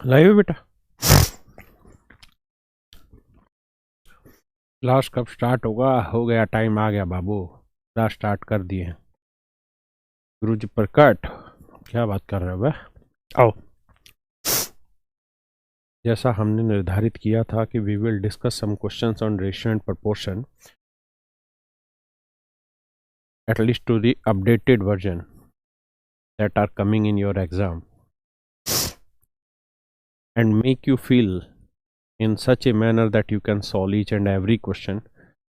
Live बेटा। Class कब start होगा? हो गया, टाइम आ गया बाबू। क्लास स्टार्ट कर दिए हैं। गुरुजी प्रकट, क्या बात कर रहे हो बे? आओ। जैसा हमने निर्धारित किया था कि we will discuss some questions on ratio and proportion, at least to the updated version that are coming in your exam, and make you feel in such a manner that you can solve each and every question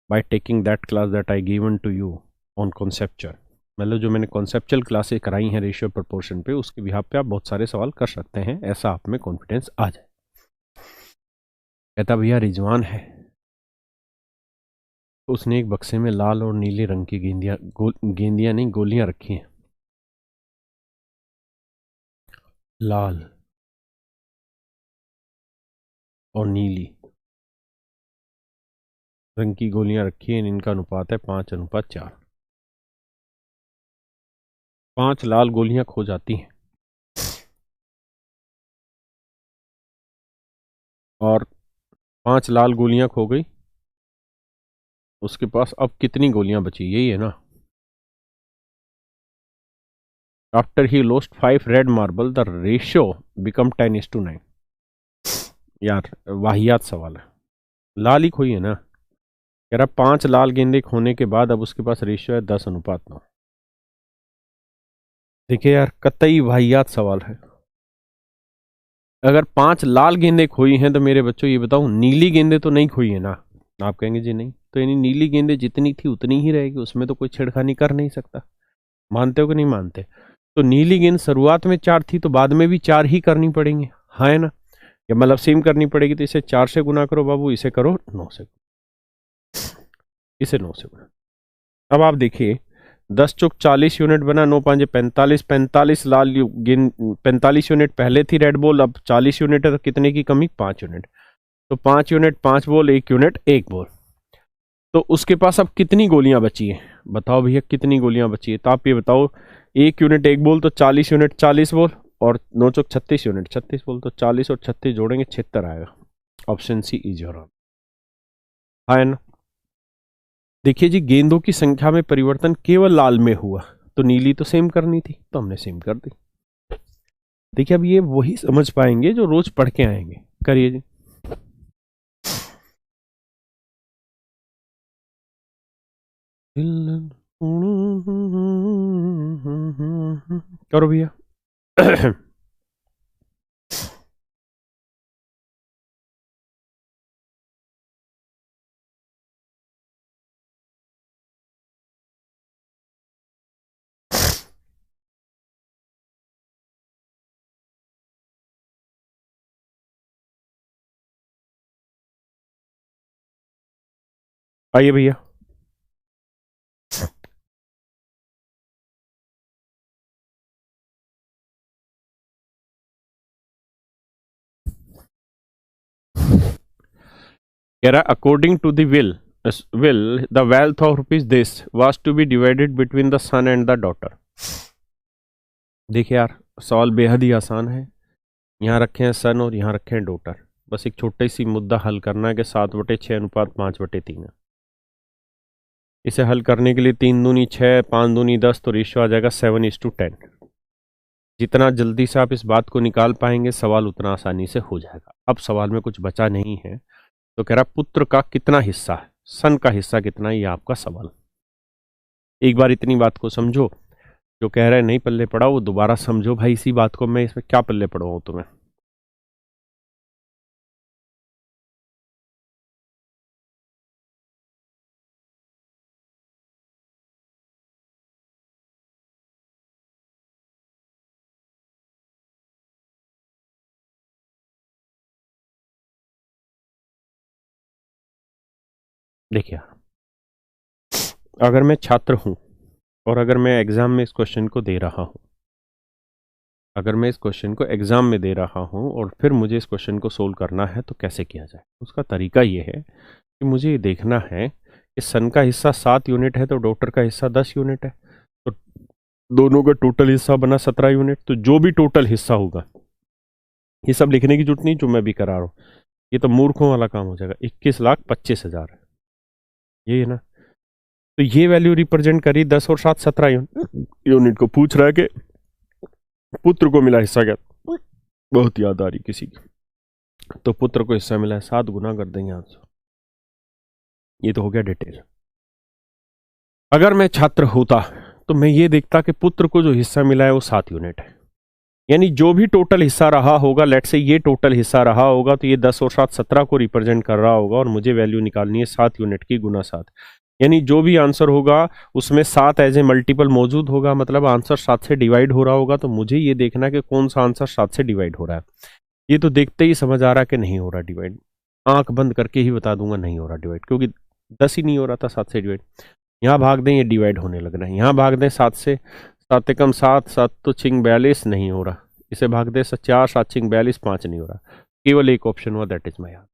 by taking that class that I given to you on conceptual। मतलब जो मैंने conceptual classes कराई हैं ratio proportion पे, उसके behalf पे आप बहुत सारे सवाल कर सकते हैं, ऐसा आप में कॉन्फिडेंस आ जाए। कहता भैया रिजवान है, उसने एक बक्से में लाल और नीले रंग की गेंदियां नहीं, गोलियां रखी हैं। लाल और नीली रंग की गोलियां रखी हैं, इनका अनुपात है 5:4। 5 लाल गोलियां खो जाती हैं और 5 लाल गोलियां खो गई, उसके पास अब कितनी गोलियां बची? यही है ना। After he lost 5 red marble the ratio become 10:9। यार वाहियात सवाल है, लाल ही खोई है ना। कह रहा 5 लाल गेंदे खोने के बाद अब उसके पास रेशियो है 10:9। देखिए यार, कतई वाहियात सवाल है। अगर 5 लाल गेंदे खोई हैं तो मेरे बच्चों ये बताओ, नीली गेंदे तो नहीं खोई है ना? आप कहेंगे जी नहीं, तो यानी नीली गेंदे जितनी थी उतनी ही रहेगी, उसमें तो कोई छेड़खानी कर नहीं सकता। मानते हो कि नहीं मानते? तो नीली गेंद शुरुआत में 4 थी तो बाद में भी 4 ही करनी पड़ेंगे, हाँ है ना? या मतलब सेम करनी पड़ेगी, तो इसे 4 से गुना करो बाबू, इसे करो 9 से, इसे 9 से गुना। अब आप देखिए, 10 चौक 40 यूनिट बना, 9 5 45, 45 लाल गेंद, 45 यूनिट पहले थी रेड बॉल, अब 40 यूनिट है, तो कितने की कमी? 5 यूनिट। तो 5 यूनिट 5 बॉल, 1 यूनिट 1 बॉल। तो उसके पास अब कितनी गोलियां बची है? बताओ भैया कितनी गोलियां बची है? तो आप ये बताओ, 1 यूनिट 1 बॉल तो 40 यूनिट 40 बॉल, और 9 चौक 36 यूनिट 36 बॉल, तो 40 और 36 जोड़ेंगे 76 आएगा। Option C is your answer, है ना? देखिए जी, गेंदों की संख्या में परिवर्तन केवल लाल में हुआ, तो नीली तो सेम करनी थी, तो हमने सेम कर दी। देखिए अब ये वही समझ पाएंगे जो रोज पढ़ के आएंगे। करिए जी। करो भैया। आइए भैया। कह रहा according to the will the wealth of rupees this was to be divided between the son and the daughter। देखिए यार, सवाल बेहद ही आसान है। यहाँ रखे हैं सन और यहाँ रखे हैं डॉटर। बस एक छोटी सी मुद्दा हल करना है कि 7/6 अनुपात 5/3 है। इसे हल करने के लिए 3 दूनी 6, 5 दूनी 10, तो रेशियो आ जाएगा 7:10। जितना जल्दी से आप इस बात को निकाल पाएंगे, सवाल उतना आसानी से हो जाएगा। अब सवाल में कुछ बचा नहीं है, तो कह रहा पुत्र का कितना हिस्सा है, सन का हिस्सा कितना है, ये आपका सवाल। एक बार इतनी बात को समझो, जो कह रहे नहीं पल्ले पड़ा वो दोबारा समझो भाई इसी बात को, मैं इसमें क्या पल्ले पड़वाऊं तुम्हें। देखिए, अगर मैं छात्र हूं और अगर मैं एग्जाम में इस क्वेश्चन को दे रहा हूं, अगर मैं इस क्वेश्चन को एग्जाम में दे रहा हूं और फिर मुझे इस क्वेश्चन को सोल्व करना है, तो कैसे किया जाए? उसका तरीका ये है कि मुझे ये देखना है कि सन का हिस्सा 7 यूनिट है तो डॉटर का हिस्सा 10 यूनिट है, तो दोनों का टोटल हिस्सा बना 17 यूनिट। तो जो भी टोटल हिस्सा होगा ये सब लिखने की जरूरत नहीं जो मैं भी करा रहा हूँ, ये तो मूर्खों वाला काम हो जाएगा। 21,25,000 है ये है ना। तो ये वैल्यू रिप्रेजेंट करी 10 और 7 17 यूनिट को। पूछ रहा है कि पुत्र को मिला हिस्सा क्या, बहुत याद आ रही किसी की, तो पुत्र को हिस्सा मिला है 7 गुना कर देंगे आंसर। ये तो हो गया डिटेल। अगर मैं छात्र होता तो मैं ये देखता कि पुत्र को जो हिस्सा मिला है वो 7 यूनिट है, यानी जो भी टोटल हिस्सा रहा होगा, लेट से ये टोटल हिस्सा रहा होगा, तो ये 10 और 7 17 को रिप्रेजेंट कर रहा होगा, और मुझे वैल्यू निकालनी है 7 यूनिट की गुना 7। यानी जो भी आंसर होगा उसमें 7 एज ए मल्टीपल मौजूद होगा, मतलब आंसर 7 से डिवाइड हो रहा होगा। तो मुझे ये देखना है कि कौन सा आंसर 7 से डिवाइड हो रहा है। ये तो देखते ही समझ आ रहा है कि नहीं हो रहा डिवाइड, आंख बंद करके ही बता दूंगा नहीं हो रहा डिवाइड, क्योंकि 10 ही नहीं हो रहा था 7 से डिवाइड। यहाँ भाग दें, ये डिवाइड होने लग रहा है। यहाँ भाग दें 7 से, 7 एकम 7, 7 तो छिंग 42 नहीं हो रहा। इसे भाग दे 4, 7 छिंग 42, 5 नहीं हो रहा। केवल एक ऑप्शन हुआ, that is my answer.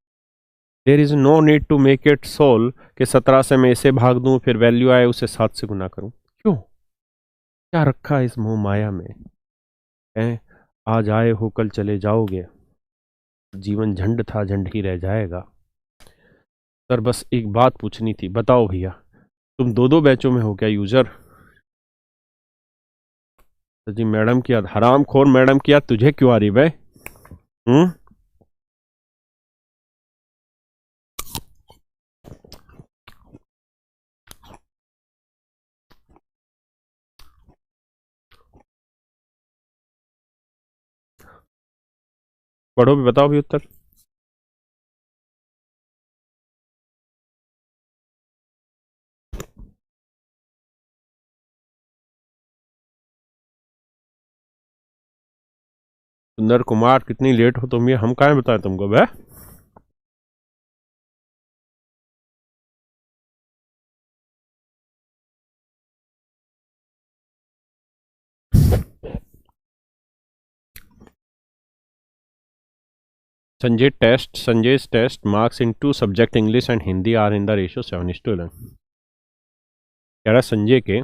There is no need to make it sole कि 17 से मैं इसे भाग दूं फिर वैल्यू आए उसे 7 से गुना करूं। क्यों, क्या रखा है इस मोह माया में है? आज आए हो कल चले जाओगे, जीवन झंड था झंड ही रह जाएगा। सर बस एक बात पूछनी थी, बताओ भैया, तुम दो दो बैचों में हो क्या यूजर? तो जी मैडम की याद, हराम खोर मैडम की याद तुझे क्यों आ रही बे? हम्म, पढ़ो भी, बताओ भी उत्तर। सुंदर कुमार कितनी लेट हो तुम, ये हम कहाँ बताएं तुमको बे? Sanjay's test marks in two subject English and Hindi are in the ratio 7:11। कह रहा संजय के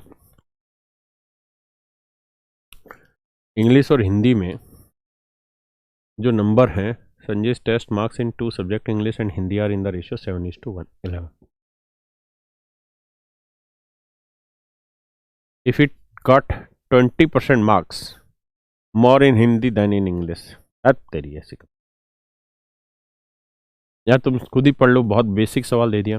इंग्लिश और हिंदी में जो नंबर हैं, Sanjay's test marks in two subject English and Hindi are in the ratio 7:11। If it got 20% marks more in Hindi than in English। अब तेरी ऐसी यार, तुम खुद ही पढ़ लो, बहुत बेसिक सवाल दे दिया।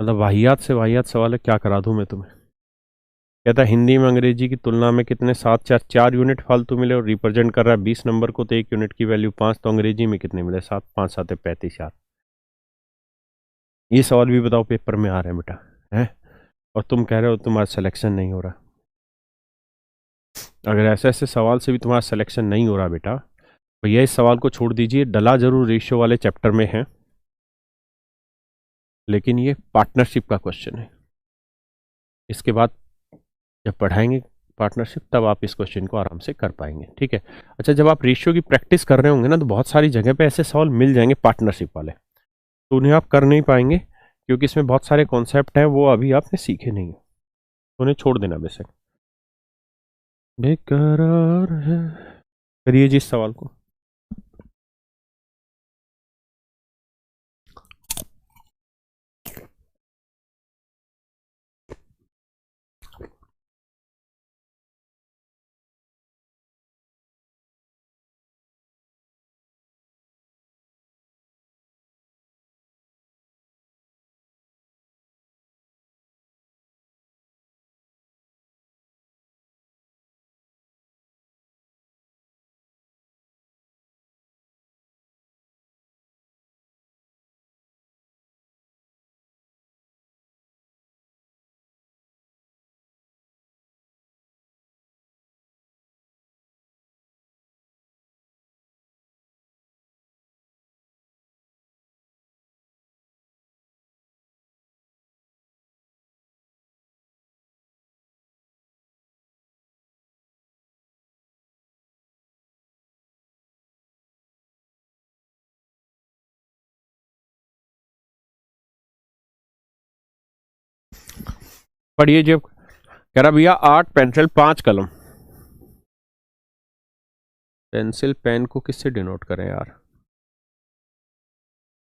मतलब वाहियात से वाहियात सवाल है, क्या करा दूं मैं तुम्हें? कहता है हिंदी में अंग्रेजी की तुलना में कितने 7 4 4 यूनिट फालतू मिले, और रिप्रेजेंट कर रहा है 20 नंबर को, तो 1 यूनिट की वैल्यू 5, तो अंग्रेजी में कितने मिले? 7, 5 7 35 यार। ये सवाल भी बताओ पेपर में आ रहे हैं बेटा, हैं? और तुम कह रहे हो तुम्हारा सिलेक्शन नहीं हो रहा। अगर ऐसे ऐसे सवाल से भी तुम्हारा सिलेक्शन नहीं हो रहा बेटा, तो यह इस सवाल को छोड़ दीजिए, डला जरूर रेशियो वाले चैप्टर में है, लेकिन ये पार्टनरशिप का क्वेश्चन है। इसके बाद जब पढ़ाएंगे पार्टनरशिप, तब आप इस क्वेश्चन को आराम से कर पाएंगे, ठीक है? अच्छा, जब आप रेशियो की प्रैक्टिस कर रहे होंगे ना, तो बहुत सारी जगह पे ऐसे सवाल मिल जाएंगे पार्टनरशिप वाले, तो उन्हें आप कर नहीं पाएंगे, क्योंकि इसमें बहुत सारे कॉन्सेप्ट हैं वो अभी आपने सीखे नहीं, तो उन्हें छोड़ देना बेशक। बेकरार है, करिए जी इस सवाल को। पढ़िए जी। कह रहा भैया 8 पेंसिल 5 कलम। पेंसिल पेन को किससे डिनोट करें यार?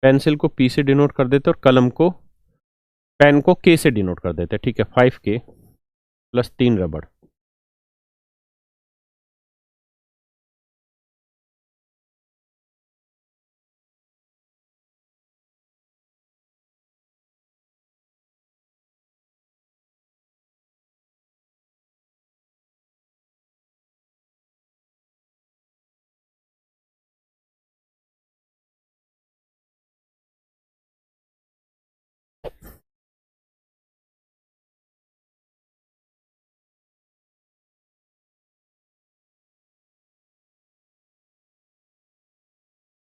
पेंसिल को पी से डिनोट कर देते और कलम को, पेन को के से डिनोट कर देते। ठीक है, 5K प्लस 3 रबड़।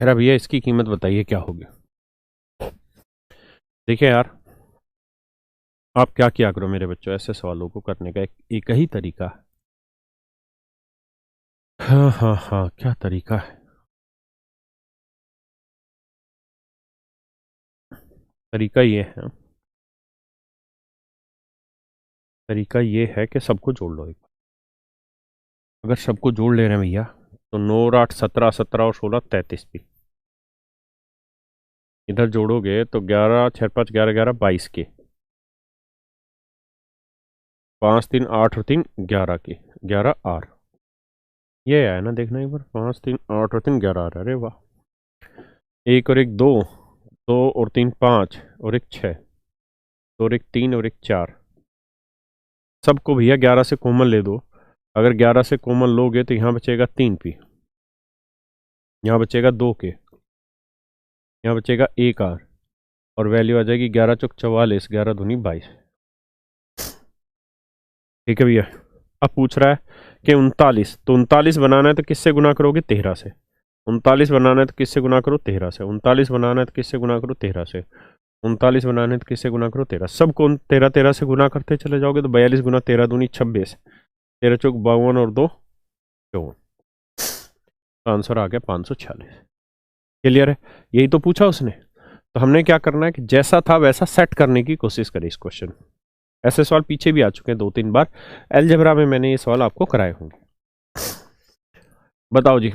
अरे भैया इसकी कीमत बताइए क्या होगी। देखिए यार, आप क्या किया करो मेरे बच्चों, ऐसे सवालों को करने का एक ही तरीका है। हाँ हाँ हाँ, क्या तरीका है? तरीका ये है, तरीका ये है कि सबको जोड़ लो एक बार। अगर सबको जोड़ ले रहे हैं भैया, तो 9 और 8 17, 17 और 16 33 भी इधर जोड़ोगे तो 11 6 5 11 11 22 के, 5 3 8 और 3 11 के, 11 R। ये है ना, देखना एक बार, 5 3 8 और 3 11 R। अरे वाह। एक और एक दो, दो और तीन 5 और एक 6, और एक 3 और एक 4। सबको भैया 11 से कॉमन ले दो। अगर 11 से कॉमन लोगे तो यहाँ बचेगा 3P, यहाँ बचेगा 2K, यहाँ बचेगा 1R, और वैल्यू आ जाएगी 11 चौक 44, 11 दूनी 22। ठीक है भैया। अब पूछ रहा है कि 39, तो 39 बनाना है तो किससे गुना करोगे? 13 से। 39 बनाना है तो किससे गुना करो? 13 से। 39 बनाना है तो किससे गुना करो? 13 से। 39 बनाने तो किससे गुना करो? 13। सबको 13 13 से गुना करते चले जाओगे तो 42 गुना 13 दूनी 26, 13 चौक 52 और 2 54। आंसर आ गया 546। क्लियर है? यही तो पूछा उसने। तो हमने क्या करना है कि जैसा था वैसा सेट करने की कोशिश करी इस क्वेश्चन। ऐसे सवाल पीछे भी आ चुके हैं 2-3 बार। अलजेब्रा में मैंने ये सवाल आपको कराए होंगे। बताओ जी।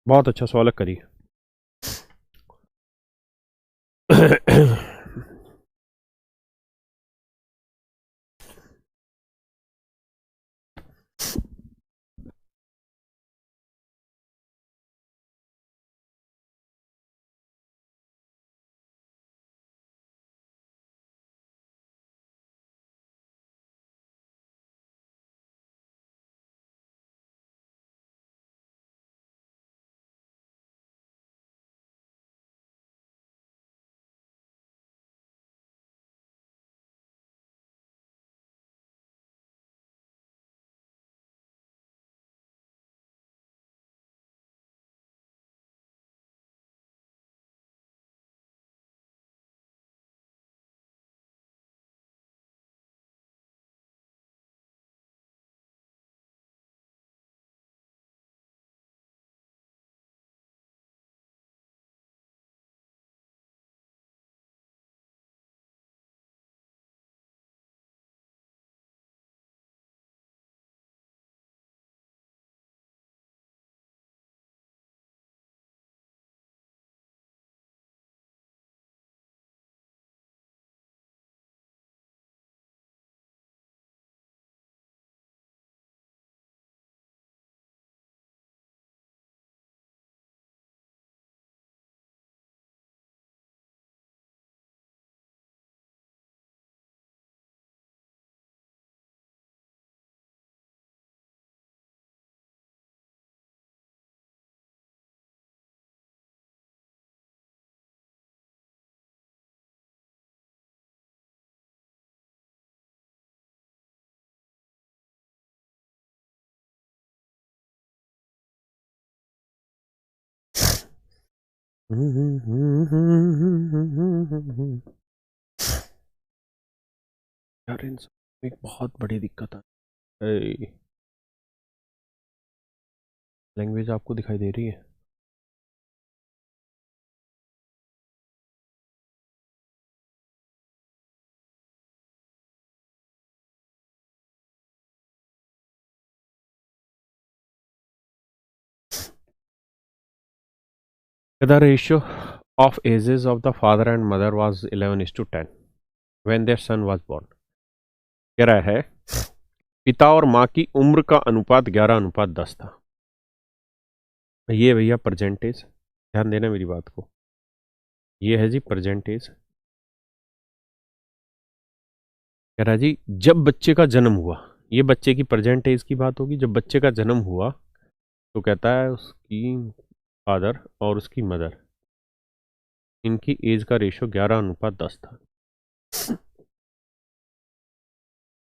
बहुत अच्छा सवाल है, करिए। यार इन सब में एक बहुत बड़ी दिक्कत है। लैंग्वेज आपको दिखाई दे रही है? The ratio of ages of the father and mother was 11:10 when their son was born. कह रहा है पिता और माँ की उम्र का अनुपात 11:10 था। ये भैया परसेंटेज, ध्यान देना मेरी बात को, ये है जी परसेंटेज। कह रहा है जी जब बच्चे का जन्म हुआ, ये बच्चे की परसेंटेज की बात होगी, जब बच्चे का जन्म हुआ तो कहता है उसकी फादर और उसकी मदर, इनकी एज का रेशियो 11:10 था।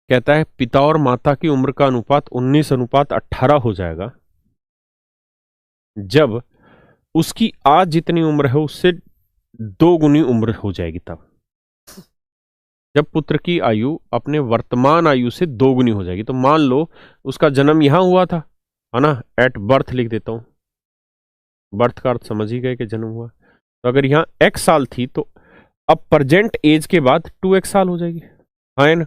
कहता है पिता और माता की उम्र का अनुपात 19:18 हो जाएगा जब उसकी आज जितनी उम्र है उससे 2 गुनी उम्र हो जाएगी। तब जब पुत्र की आयु अपने वर्तमान आयु से 2 गुनी हो जाएगी। तो मान लो उसका जन्म यहां हुआ था, है ना, एट बर्थ लिख देता हूं, बर्थ का अर्थ समझ ही गए कि जन्म हुआ। तो अगर यहां x साल थी तो अब प्रेजेंट एज के बाद 2x साल हो जाएगी, है ना।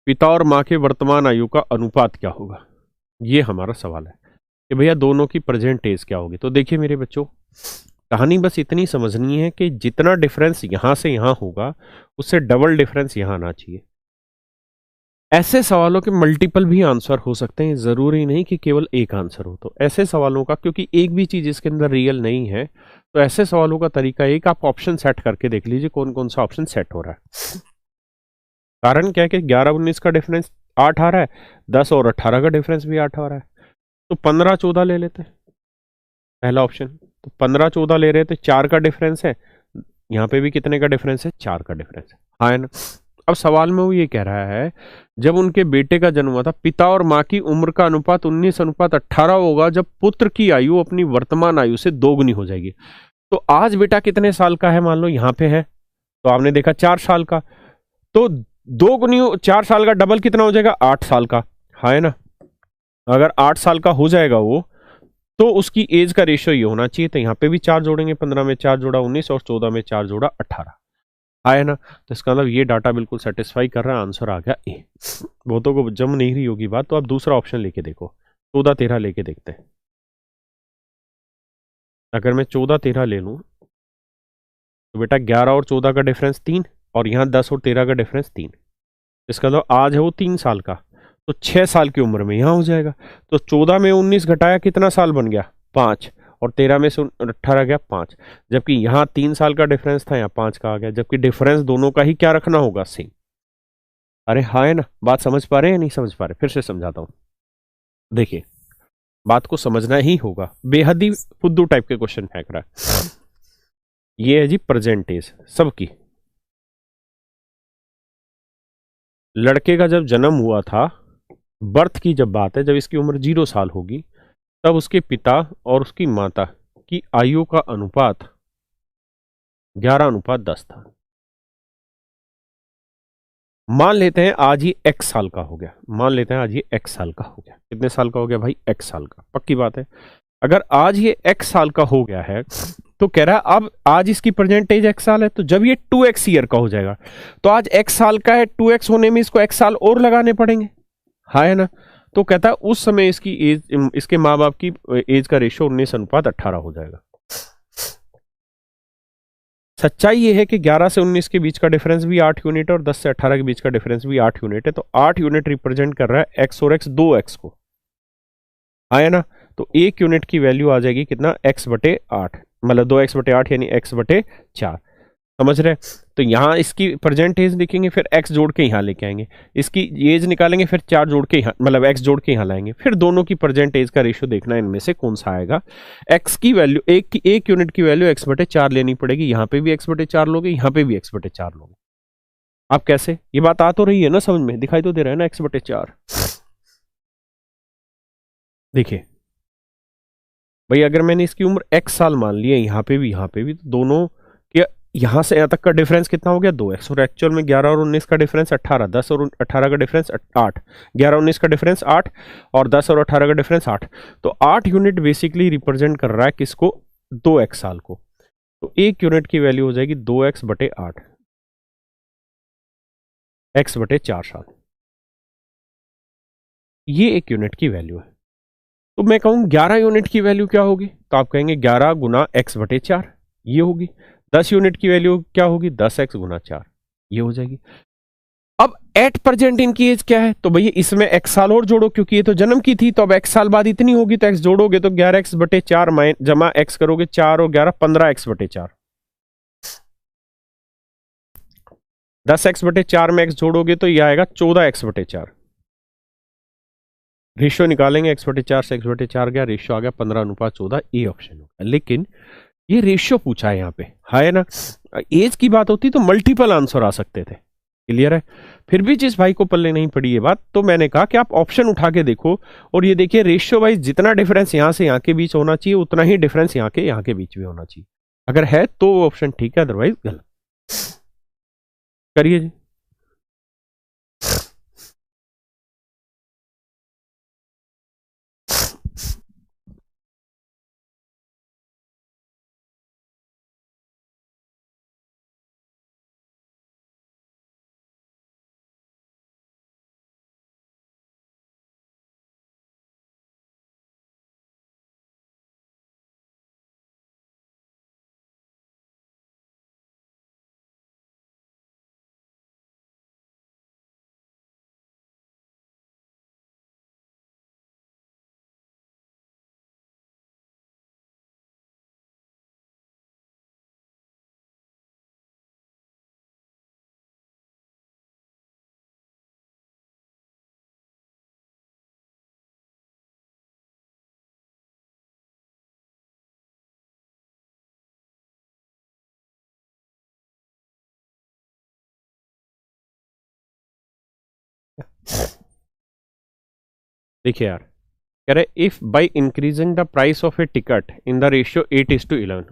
पिता और मां के वर्तमान आयु का अनुपात क्या होगा, ये हमारा सवाल है कि भैया दोनों की प्रेजेंट एज क्या होगी। तो देखिए मेरे बच्चों, कहानी बस इतनी समझनी है कि जितना डिफरेंस यहां से यहां होगा उससे डबल डिफरेंस यहां आना चाहिए। ऐसे सवालों के मल्टीपल भी आंसर हो सकते हैं, जरूरी नहीं कि केवल एक आंसर हो। तो ऐसे सवालों का, क्योंकि एक भी चीज इसके अंदर रियल नहीं है, तो ऐसे सवालों का तरीका एक, आप ऑप्शन सेट करके देख लीजिए कौन कौन सा ऑप्शन सेट हो रहा है। कारण क्या है कि 11-19 का डिफरेंस 8 आ रहा है, 10 और 18 का डिफरेंस भी 8 आ रहा है, तो 15-14 ले लेते हैं पहला ऑप्शन। तो 15-14 ले रहे थे, 4 का डिफरेंस है, यहाँ पे भी कितने का डिफरेंस है, 4 का डिफरेंस है, हाँ है ना। अब सवाल में वो ये कह रहा है जब उनके बेटे का जन्म हुआ था पिता और माँ की उम्र का अनुपात 19:18 होगा जब पुत्र की आयु अपनी वर्तमान आयु से 2 गुनी हो जाएगी। तो आज बेटा कितने साल का है, मान लो यहाँ पे है, तो आपने देखा 4 साल का, तो 2 गुनी 4 साल का डबल कितना हो जाएगा, 8 साल का, है ना। अगर 8 साल का हो जाएगा वो, तो उसकी एज का रेशियो ये होना चाहिए। तो यहाँ पे भी 4 जोड़ेंगे, 15 में 4 जोड़ा 19 और 14 में 4 जोड़ा 18, आया ना। तो इसका मतलब ये डाटा बिल्कुल सेटिस्फाई कर रहा है, आंसर आ गया ए। बहुतों को जम नहीं रही होगी बात, तो आप दूसरा ऑप्शन लेके देखो, 14-13 लेके देखते हैं। अगर मैं 14-13 ले लूं तो बेटा 11 और 14 का डिफरेंस 3, और यहाँ 10 और 13 का डिफरेंस 3। इसका मतलब आज है वो 3 साल का, तो 6 साल की उम्र में यहाँ हो जाएगा। तो 14 में 19 घटाया कितना साल बन गया, 5, और 13 में से 18 गया 5, जबकि यहाँ 3 साल का डिफरेंस था, यहाँ 5 का आ गया, जबकि डिफरेंस दोनों का ही क्या रखना होगा, सेम। अरे हाँ है ना, बात समझ पा रहे हैं या नहीं समझ पा रहे, फिर से समझाता हूं। देखिए बात को समझना ही होगा, बेहद ही फुद्दू टाइप के क्वेश्चन फेंक रहा है। ये है जी प्रेजेंटेज सबकी। लड़के का जब जन्म हुआ था, बर्थ की जब बात है, जब इसकी उम्र 0 साल होगी, तब उसके पिता और उसकी माता की आयु का अनुपात 11:10 था। मान लेते हैं आज ये x साल का हो गया, मान लेते हैं आज ये x साल का हो गया। कितने साल का हो गया भाई, x साल का, पक्की बात है। अगर आज ये x साल का हो गया है तो कह रहा है अब आज इसकी प्रेजेंटेज x साल है, तो जब ये 2x ईयर का हो जाएगा, तो आज x साल का है, 2x होने में इसको x साल और लगाने पड़ेंगे, हाँ है ना। तो कहता है उस समय इसकी एज, इसके माँ बाप की एज का रेशियो 19:18 हो जाएगा। सच्चाई ये है कि 11 से 19 के बीच का डिफरेंस भी 8 यूनिट है और 10 से 18 के बीच का डिफरेंस भी 8 यूनिट है। तो 8 यूनिट रिप्रेजेंट कर रहा है x और x, 2x को, आया ना। तो 1 यूनिट की वैल्यू आ जाएगी कितना, x/8, मतलब 2x/8 यानी x/4, समझ रहे। तो यहां इसकी प्रेजेंट एज लिखेंगे, फिर x जोड़ के यहां लेके आएंगे, इसकी एज निकालेंगे, फिर 4 जोड़ के यहां, मतलब x जोड़ के यहां लाएंगे, फिर दोनों की प्रेजेंट एज का रेशियो देखना इनमें से कौन सा आएगा। x की वैल्यू, एक यूनिट की वैल्यू x/4 लेनी पड़ेगी, यहां पे भी x/4 लोगे, यहां पे भी x/4 लोगे। आप कैसे, ये बात आ तो रही है ना समझ में, दिखाई तो दे रहा है ना x/4। देखिए भाई अगर मैंने इसकी उम्र x साल मान ली है, यहां पे भी तो दोनों के यहां से यहां तक का डिफरेंस कितना हो गया 2x, और एक्चुअल में 11 और 19 का डिफरेंस 18, 10 और 18 का डिफरेंस 8, 11 19 का डिफरेंस 8 और 10 और 18 का डिफरेंस 8। तो 8 यूनिट बेसिकली रिप्रेजेंट कर रहा है किसको, 2x साल को। तो 1 यूनिट की वैल्यू हो जाएगी 2x बटे 8, x बटे 4 साल। ये 1 यूनिट की वैल्यू है। तो मैं कहूं 11 यूनिट की वैल्यू क्या होगी, तो आप कहेंगे 11 गुना x बटे 4 ये होगी। 10 यूनिट की वैल्यू क्या होगी, 10x गुना 4 ये हो जाएगी। अब एट प्रेजेंट इनकी एज क्या है, तो भैया इसमें x साल और जोड़ो, क्योंकि ये तो जन्म की थी, तो अब x साल बाद इतनी होगी, तो x जोड़ोगे तो 11x बटे 4 जमा x करोगे 4 और 11 15x बटे 4, 10x बटे 4 में x जोड़ोगे तो ये आएगा 14x बटे 4। रेशियो निकालेंगे, x बटे 4 से x बटे 4 गया, रेशियो आ गया 15:14, ए ऑप्शन होगा। लेकिन ये रेशियो पूछा है यहाँ पे, है ना, एज की बात होती तो मल्टीपल आंसर आ सकते थे। क्लियर है। फिर भी जिस भाई को पल्ले नहीं पड़ी ये बात, तो मैंने कहा कि आप ऑप्शन उठा के देखो, और ये देखिए रेशियो वाइज जितना डिफरेंस यहां से यहां के बीच होना चाहिए उतना ही डिफरेंस यहाँ के बीच भी होना चाहिए। अगर है तो ऑप्शन ठीक है, अदरवाइज गलत। करिए जी। देखिए यार, कह रहे if by increasing the price of A ticket in the ratio 8:11,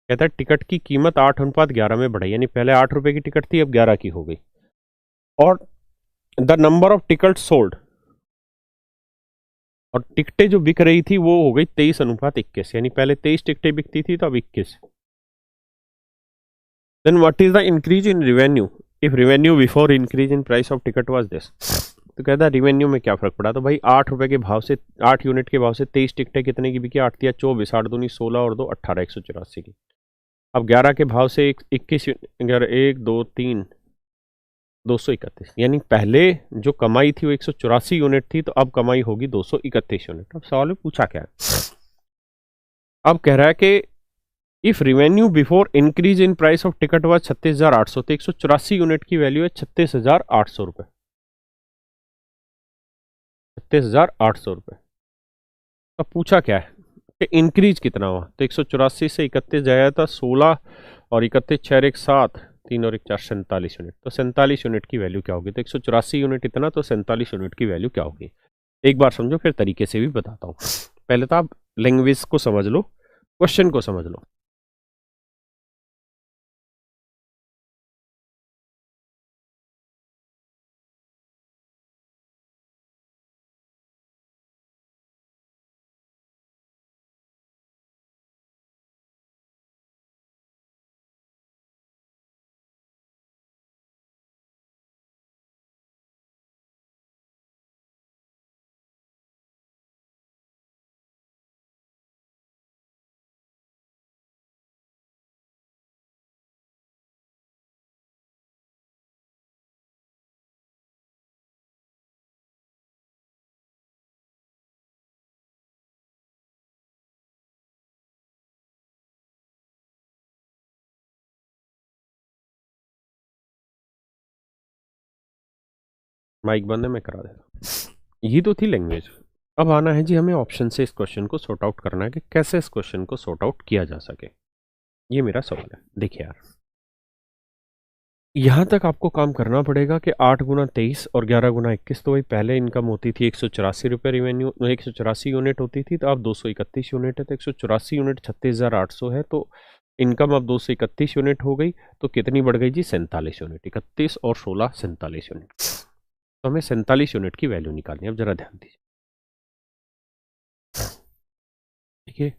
कहता है टिकट की कीमत 8:11 में बढ़ी, यानी पहले 8 रुपए की टिकट थी अब 11 की हो गई, और the number of ticket sold, और टिकटें जो बिक रही थी वो हो गई 23:21, यानी पहले 23 टिकटें बिकती थी तो अब 21। Then what is the increase in revenue if revenue before increase in price of ticket was this. तो कहता है रेवेन्यू में क्या फर्क पड़ा, तो भाई 8 रुपए के भाव से, 8 यूनिट के भाव से 23 टिकटें कितने की बिकी, 8 या 24, 8 दूनी 16 और 2 18, 184 की। अब 11 के भाव से 21, 1 2 3 231, यानी पहले जो कमाई थी वो 184 यूनिट थी, तो अब कमाई होगी 231 यूनिट। अब सवाल में पूछा क्या है, अब कह रहा है कि if revenue before increase in price of ticket हुआ 36,800, तो 184 यूनिट की वैल्यू है 36,800 रुपए, 36,800 रुपए। अब पूछा क्या है कि इंक्रीज कितना हुआ, तो 184 से 31 जाया था 16, और 31 6 1 7, 3 और 1 4 47 यूनिट, तो 47 यूनिट की वैल्यू क्या होगी, तो 184 यूनिट इतना, तो 47 यूनिट की वैल्यू क्या होगी। एक बार समझो फिर तरीके से भी बताता हूँ। पहले तो आप लैंग्वेज को समझ लो, क्वेश्चन को समझ लो। माइक बंद है, मैं करा देता। ये तो थी लैंग्वेज। अब आना है जी हमें ऑप्शन से इस क्वेश्चन को सॉर्ट आउट करना है कि कैसे इस क्वेश्चन को सॉर्ट आउट किया जा सके। ये मेरा सवाल है। देखिए यार, यहां तक आपको काम करना पड़ेगा कि 8 गुना 23 और 11 गुना 21, तो वही पहले इनकम होती थी 184 रुपये रेवेन्यू, 184 यूनिट होती थी, तो अब 231 यूनिट है, तो 184 यूनिट 36,800 है, तो इनकम अब 231 यूनिट हो गई, तो कितनी बढ़ गई जी? 47 यूनिट। 31 और 16 47 यूनिट। तो हमें 47 यूनिट की वैल्यू निकालनी है। अब जरा ध्यान दीजिए, देखिए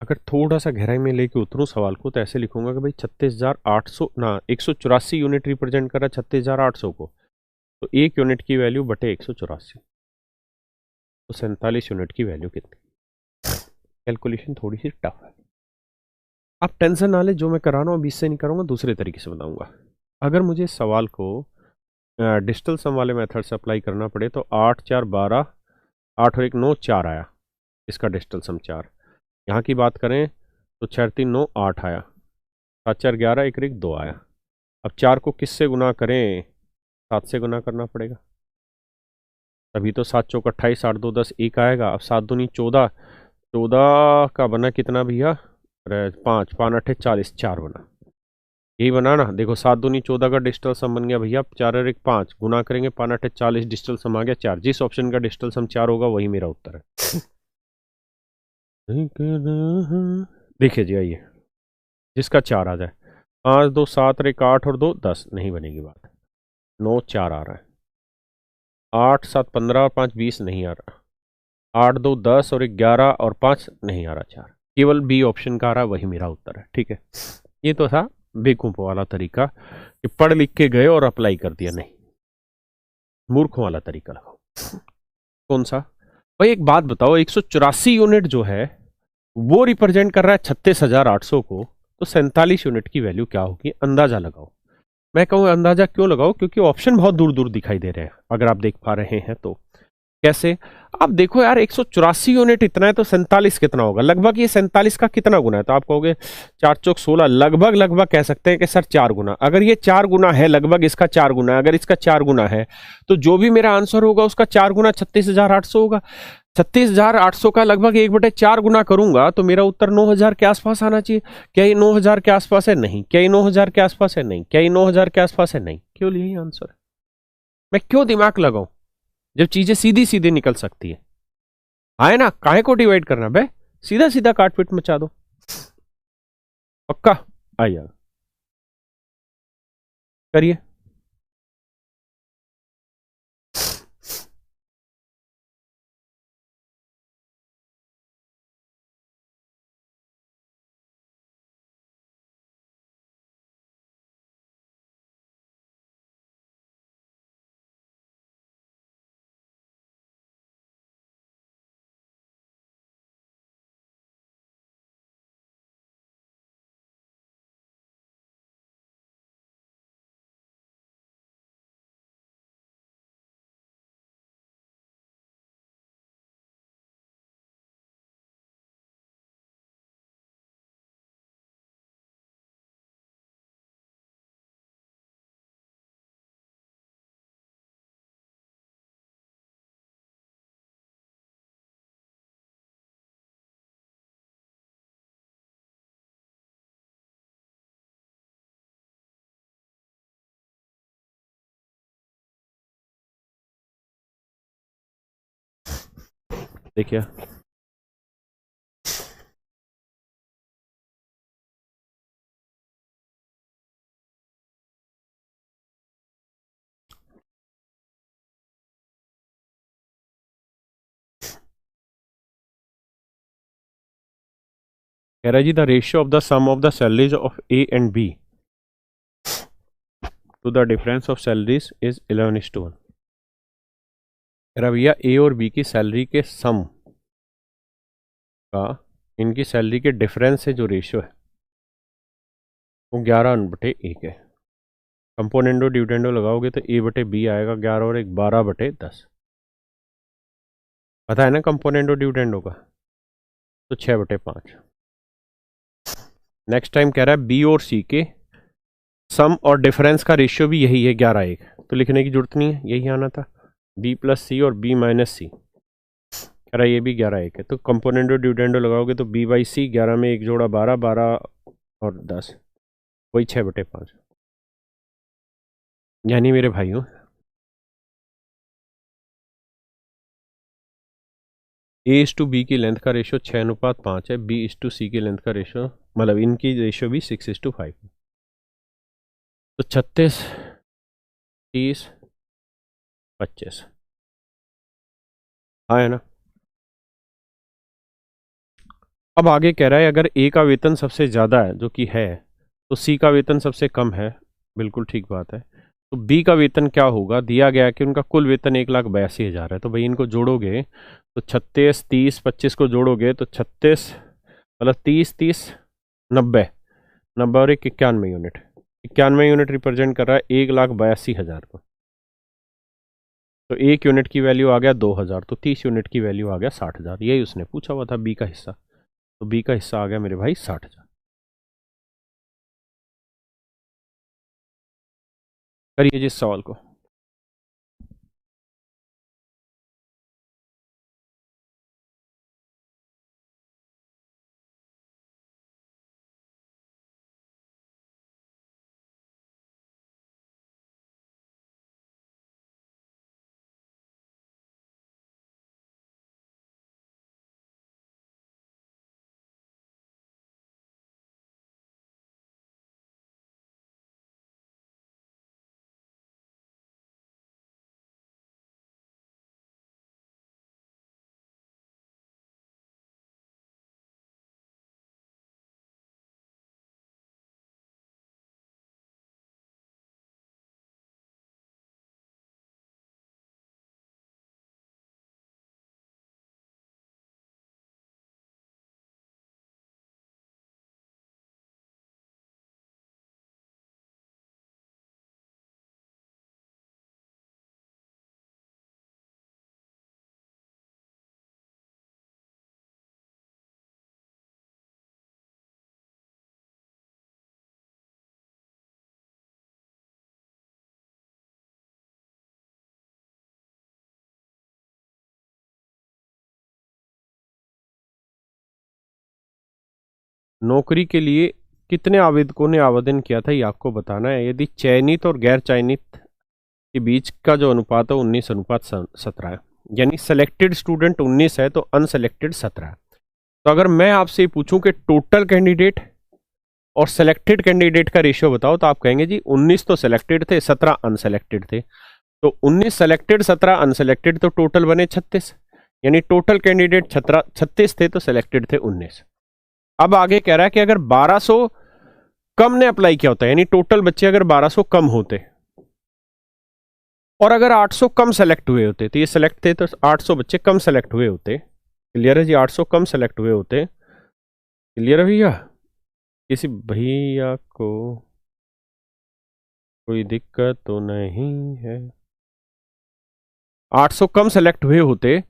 अगर थोड़ा सा गहराई में लेके उतरूं सवाल को, तो ऐसे लिखूंगा कि भाई 36,800 ना 184 यूनिट रिप्रेजेंट कर रहा है 36,800 को, तो 1 यूनिट की वैल्यू बटे 184, तो 47 यूनिट की वैल्यू कितनी? कैलकुलेशन थोड़ी सी टफ है, आप टेंशन ना ले, जो मैं करा रहा हूँ अभी इससे नहीं करूँगा, दूसरे तरीके से बताऊंगा। अगर मुझे सवाल को डिजिटल सम वाले मेथड से अप्लाई करना पड़े, तो 8 4 12, 8 और 1 9 4 आया, इसका डिजिटल सम 4। यहाँ की बात करें तो 4 3 9 8 आया, 7 4 11, 1 1 2 आया। अब 4 को किससे गुना करें? 7 से गुना करना पड़ेगा, तभी तो 7 चौक 28, 8 2 10, 1 आएगा। अब 7 दूनी 14, 14 का बना कितना भैया? अरे 5 5 8 40, 4 बना, यही बना ना। देखो 7 दूनी 14 का डिजिटल सम बन गया भैया 4 और 1 5, गुना करेंगे 5 8 40, डिजिटल सम आ गया 4। जिस ऑप्शन का डिजिटल सम 4 होगा वही मेरा उत्तर है। देखिए जी, आइए जिसका 4 आ जाए, 5 2 7 और 1 8 और 2 10, नहीं बनेगी बात। 9 4 आ रहा है, 8 7 15 और 5 20, नहीं आ रहा। 8 2 10 और 11 और 5, नहीं आ रहा 4। केवल बी ऑप्शन का आ रहा है, वही मेरा उत्तर है। ठीक है, ये तो था बेवकूफ़ों वाला तरीका कि पढ़ लिख के गए और अप्लाई कर दिया, नहीं, मूर्खों वाला तरीका लगाओ। कौन सा? भाई एक बात बताओ, 184 यूनिट जो है वो रिप्रेजेंट कर रहा है 36,800 को, तो 47 यूनिट की वैल्यू क्या होगी? अंदाजा लगाओ। मैं कहूँ अंदाजा क्यों लगाओ? क्योंकि ऑप्शन बहुत दूर दूर दिखाई दे रहे हैं, अगर आप देख पा रहे हैं तो। कैसे? आप देखो यार, 184 यूनिट इतना है, तो 47 कितना होगा? लगभग ये 47 का कितना गुना है? तो आप कहोगे 4 चौक 16, लगभग लगभग कह सकते हैं कि सर 4 गुना। अगर ये 4 गुना है, लगभग इसका 4 गुना है, अगर इसका 4 गुना है, तो जो भी मेरा आंसर होगा उसका 4 गुना 36,800 होगा। 36,800 का लगभग 1/4 गुना करूंगा, तो मेरा उत्तर 9,000 के आसपास आना चाहिए। क्या ये 9,000 के आसपास है? नहीं। क्या ये 9,000 के आसपास है? नहीं। क्या ये 9,000 के आसपास है? नहीं। क्यों यही आंसर है? मैं क्यों दिमाग लगाऊं जब चीजें सीधी सीधी निकल सकती है? आए ना, काहे को डिवाइड करना बे, सीधा सीधा काट पीट मचा दो। पक्का? आइए करिए। देखिए कह रहा है जी, the ratio of the sum of the salaries of A and B to the difference of salaries is 11:1। कह रहा भैया ए और बी की सैलरी के सम का इनकी सैलरी के डिफरेंस से जो रेशियो है वो 11/1 है। कंपोनेंडो डिविडेंडो लगाओगे तो ए बटे बी आएगा 11 और 1 12/10। पता है ना कंपोनेंडो डिविडेंडो का, तो 6/5। नेक्स्ट टाइम कह रहा है बी और सी के सम और डिफरेंस का रेशियो भी यही है 11:1, तो लिखने की जरूरत नहीं है, यही आना था। बी प्लस सी और बी माइनस सी, कह रहा है ये भी 11:1 है, तो कंपोनेंडो डिविडेंडो लगाओगे तो बी बाई सी, 11 में 1 जोड़ा 12, 12 और 10, वही 6/5। यानी मेरे भाइयों A/B की लेंथ का रेशियो 6:5 है, B/C की लेंथ का रेशियो मतलब इनकी रेशियो भी 6:5 है। तो 36, 30, 25। हाँ है ना। अब आगे कह रहा है अगर ए का वेतन सबसे ज़्यादा है जो कि है, तो सी का वेतन सबसे कम है, बिल्कुल ठीक बात है। तो बी का वेतन क्या होगा, दिया गया है कि उनका कुल वेतन 1,82,000 है। तो भाई इनको जोड़ोगे तो 36, 30, 25 को जोड़ोगे तो 36 मतलब 30, 30, 90, 90 और 91 यूनिट। 91 यूनिट रिप्रेजेंट कर रहा है 1,82,000 को। तो 1 यूनिट की वैल्यू आ गया 2,000, तो 30 यूनिट की वैल्यू आ गया 60,000। यही उसने पूछा हुआ था बी का हिस्सा। तो बी का हिस्सा आ गया मेरे भाई 60,000। करिए जिस सवाल को। नौकरी के लिए कितने आवेदकों ने आवेदन किया था ये आपको बताना है। यदि चयनित और गैर चयनित के बीच का जो अनुपात है 19:17 है, यानी सेलेक्टेड स्टूडेंट 19 है तो अनसेलेक्टेड 17 है। तो अगर मैं आपसे पूछूं कि टोटल कैंडिडेट और सेलेक्टेड कैंडिडेट का रेशियो बताओ, तो आप कहेंगे जी 19 तो सेलेक्टेड थे, 17 अनसेलेक्टेड थे। तो 19 सेलेक्टेड, 17 अनसेलेक्टेड, तो टोटल बने 36। यानी टोटल कैंडिडेट 36 थे तो सेलेक्टेड थे 19। अब आगे कह रहा है कि अगर 1200 कम ने अप्लाई किया होता है, यानी टोटल बच्चे अगर 1200 कम होते और अगर 800 कम सेलेक्ट हुए होते, तो ये सेलेक्ट थे तो 800 बच्चे कम सेलेक्ट हुए होते। क्लियर है जी, 800 कम सेलेक्ट हुए होते। क्लियर है भैया? किसी भैया को कोई दिक्कत तो नहीं है? 800 कम सेलेक्ट हुए होते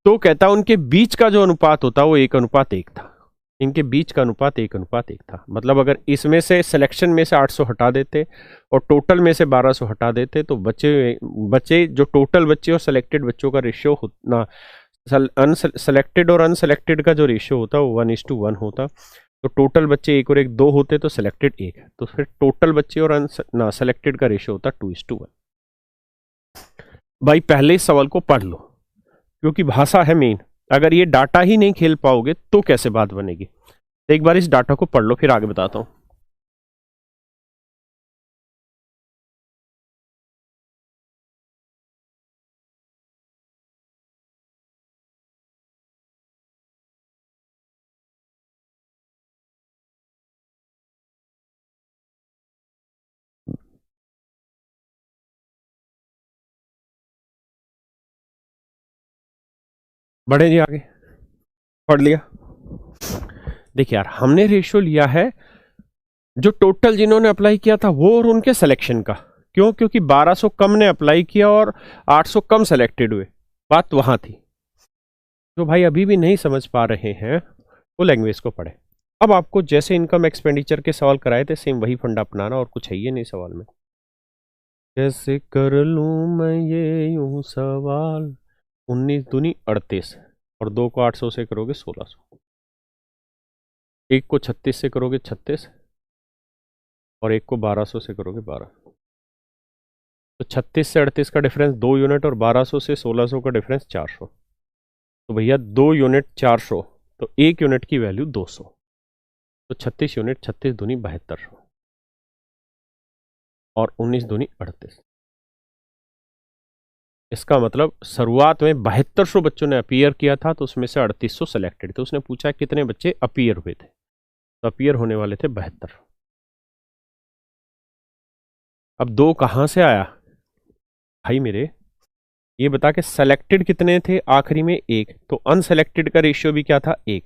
तो कहता उनके बीच का जो अनुपात होता वो 1:1 था। इनके बीच का अनुपात 1:1 था। मतलब अगर इसमें से सिलेक्शन में से 800 हटा देते और टोटल में से 1200 हटा देते तो बचे बचे जो टोटल बच्चे और सेलेक्टेड बच्चों का रेशियो होना, सेलेक्टेड और अनसेलेक्टेड का जो रेशियो होता वो 1:1 होता। तो टोटल बच्चे 1 और 1 2 होते तो सिलेक्टेड 1 है, तो फिर टोटल बच्चे और सेलेक्टेड का रेशियो होता 2:1। भाई पहले इस सवाल को पढ़ लो क्योंकि भाषा है मेन। अगर ये डाटा ही नहीं खेल पाओगे तो कैसे बात बनेगी। तो एक बार इस डाटा को पढ़ लो फिर आगे बताता हूं। बढ़े जी आगे। पढ़ लिया? देखिए यार, हमने रेशियो लिया है जो टोटल जिन्होंने अप्लाई किया था वो और उनके सिलेक्शन का। क्यों? क्योंकि 1200 कम ने अप्लाई किया और 800 कम सेलेक्टेड हुए। बात वहां थी। तो भाई अभी भी नहीं समझ पा रहे हैं वो लैंग्वेज को पढ़े। अब आपको जैसे इनकम एक्सपेंडिचर के सवाल कराए थे सेम वही फंडा अपनाना, और कुछ है ये नहीं सवाल में। कैसे कर लूं मैं ये यूं सवाल, 19 दूनी 38 और 2 को 800 से करोगे 1600, 1 को 36 से करोगे 36 और 1 को 1200 से करोगे 12। तो 36 से 38 का डिफरेंस 2 यूनिट और 1200 से 1600 का डिफरेंस 400। तो भैया 2 यूनिट 400, तो 1 यूनिट की वैल्यू 200, तो 36 यूनिट, 36 दूनी 7200 और 19 दूनी 38। इसका मतलब शुरुआत में 7200 बच्चों ने अपीयर किया था, तो उसमें से 3800 सेलेक्टेड थे। उसने पूछा कितने बच्चे अपीयर हुए थे, तो अपीयर होने वाले थे 72। अब 2 कहां से आया भाई मेरे, ये बता के सेलेक्टेड कितने थे आखिरी में 1, तो अनसेलेक्टेड का रेशियो भी क्या था 1,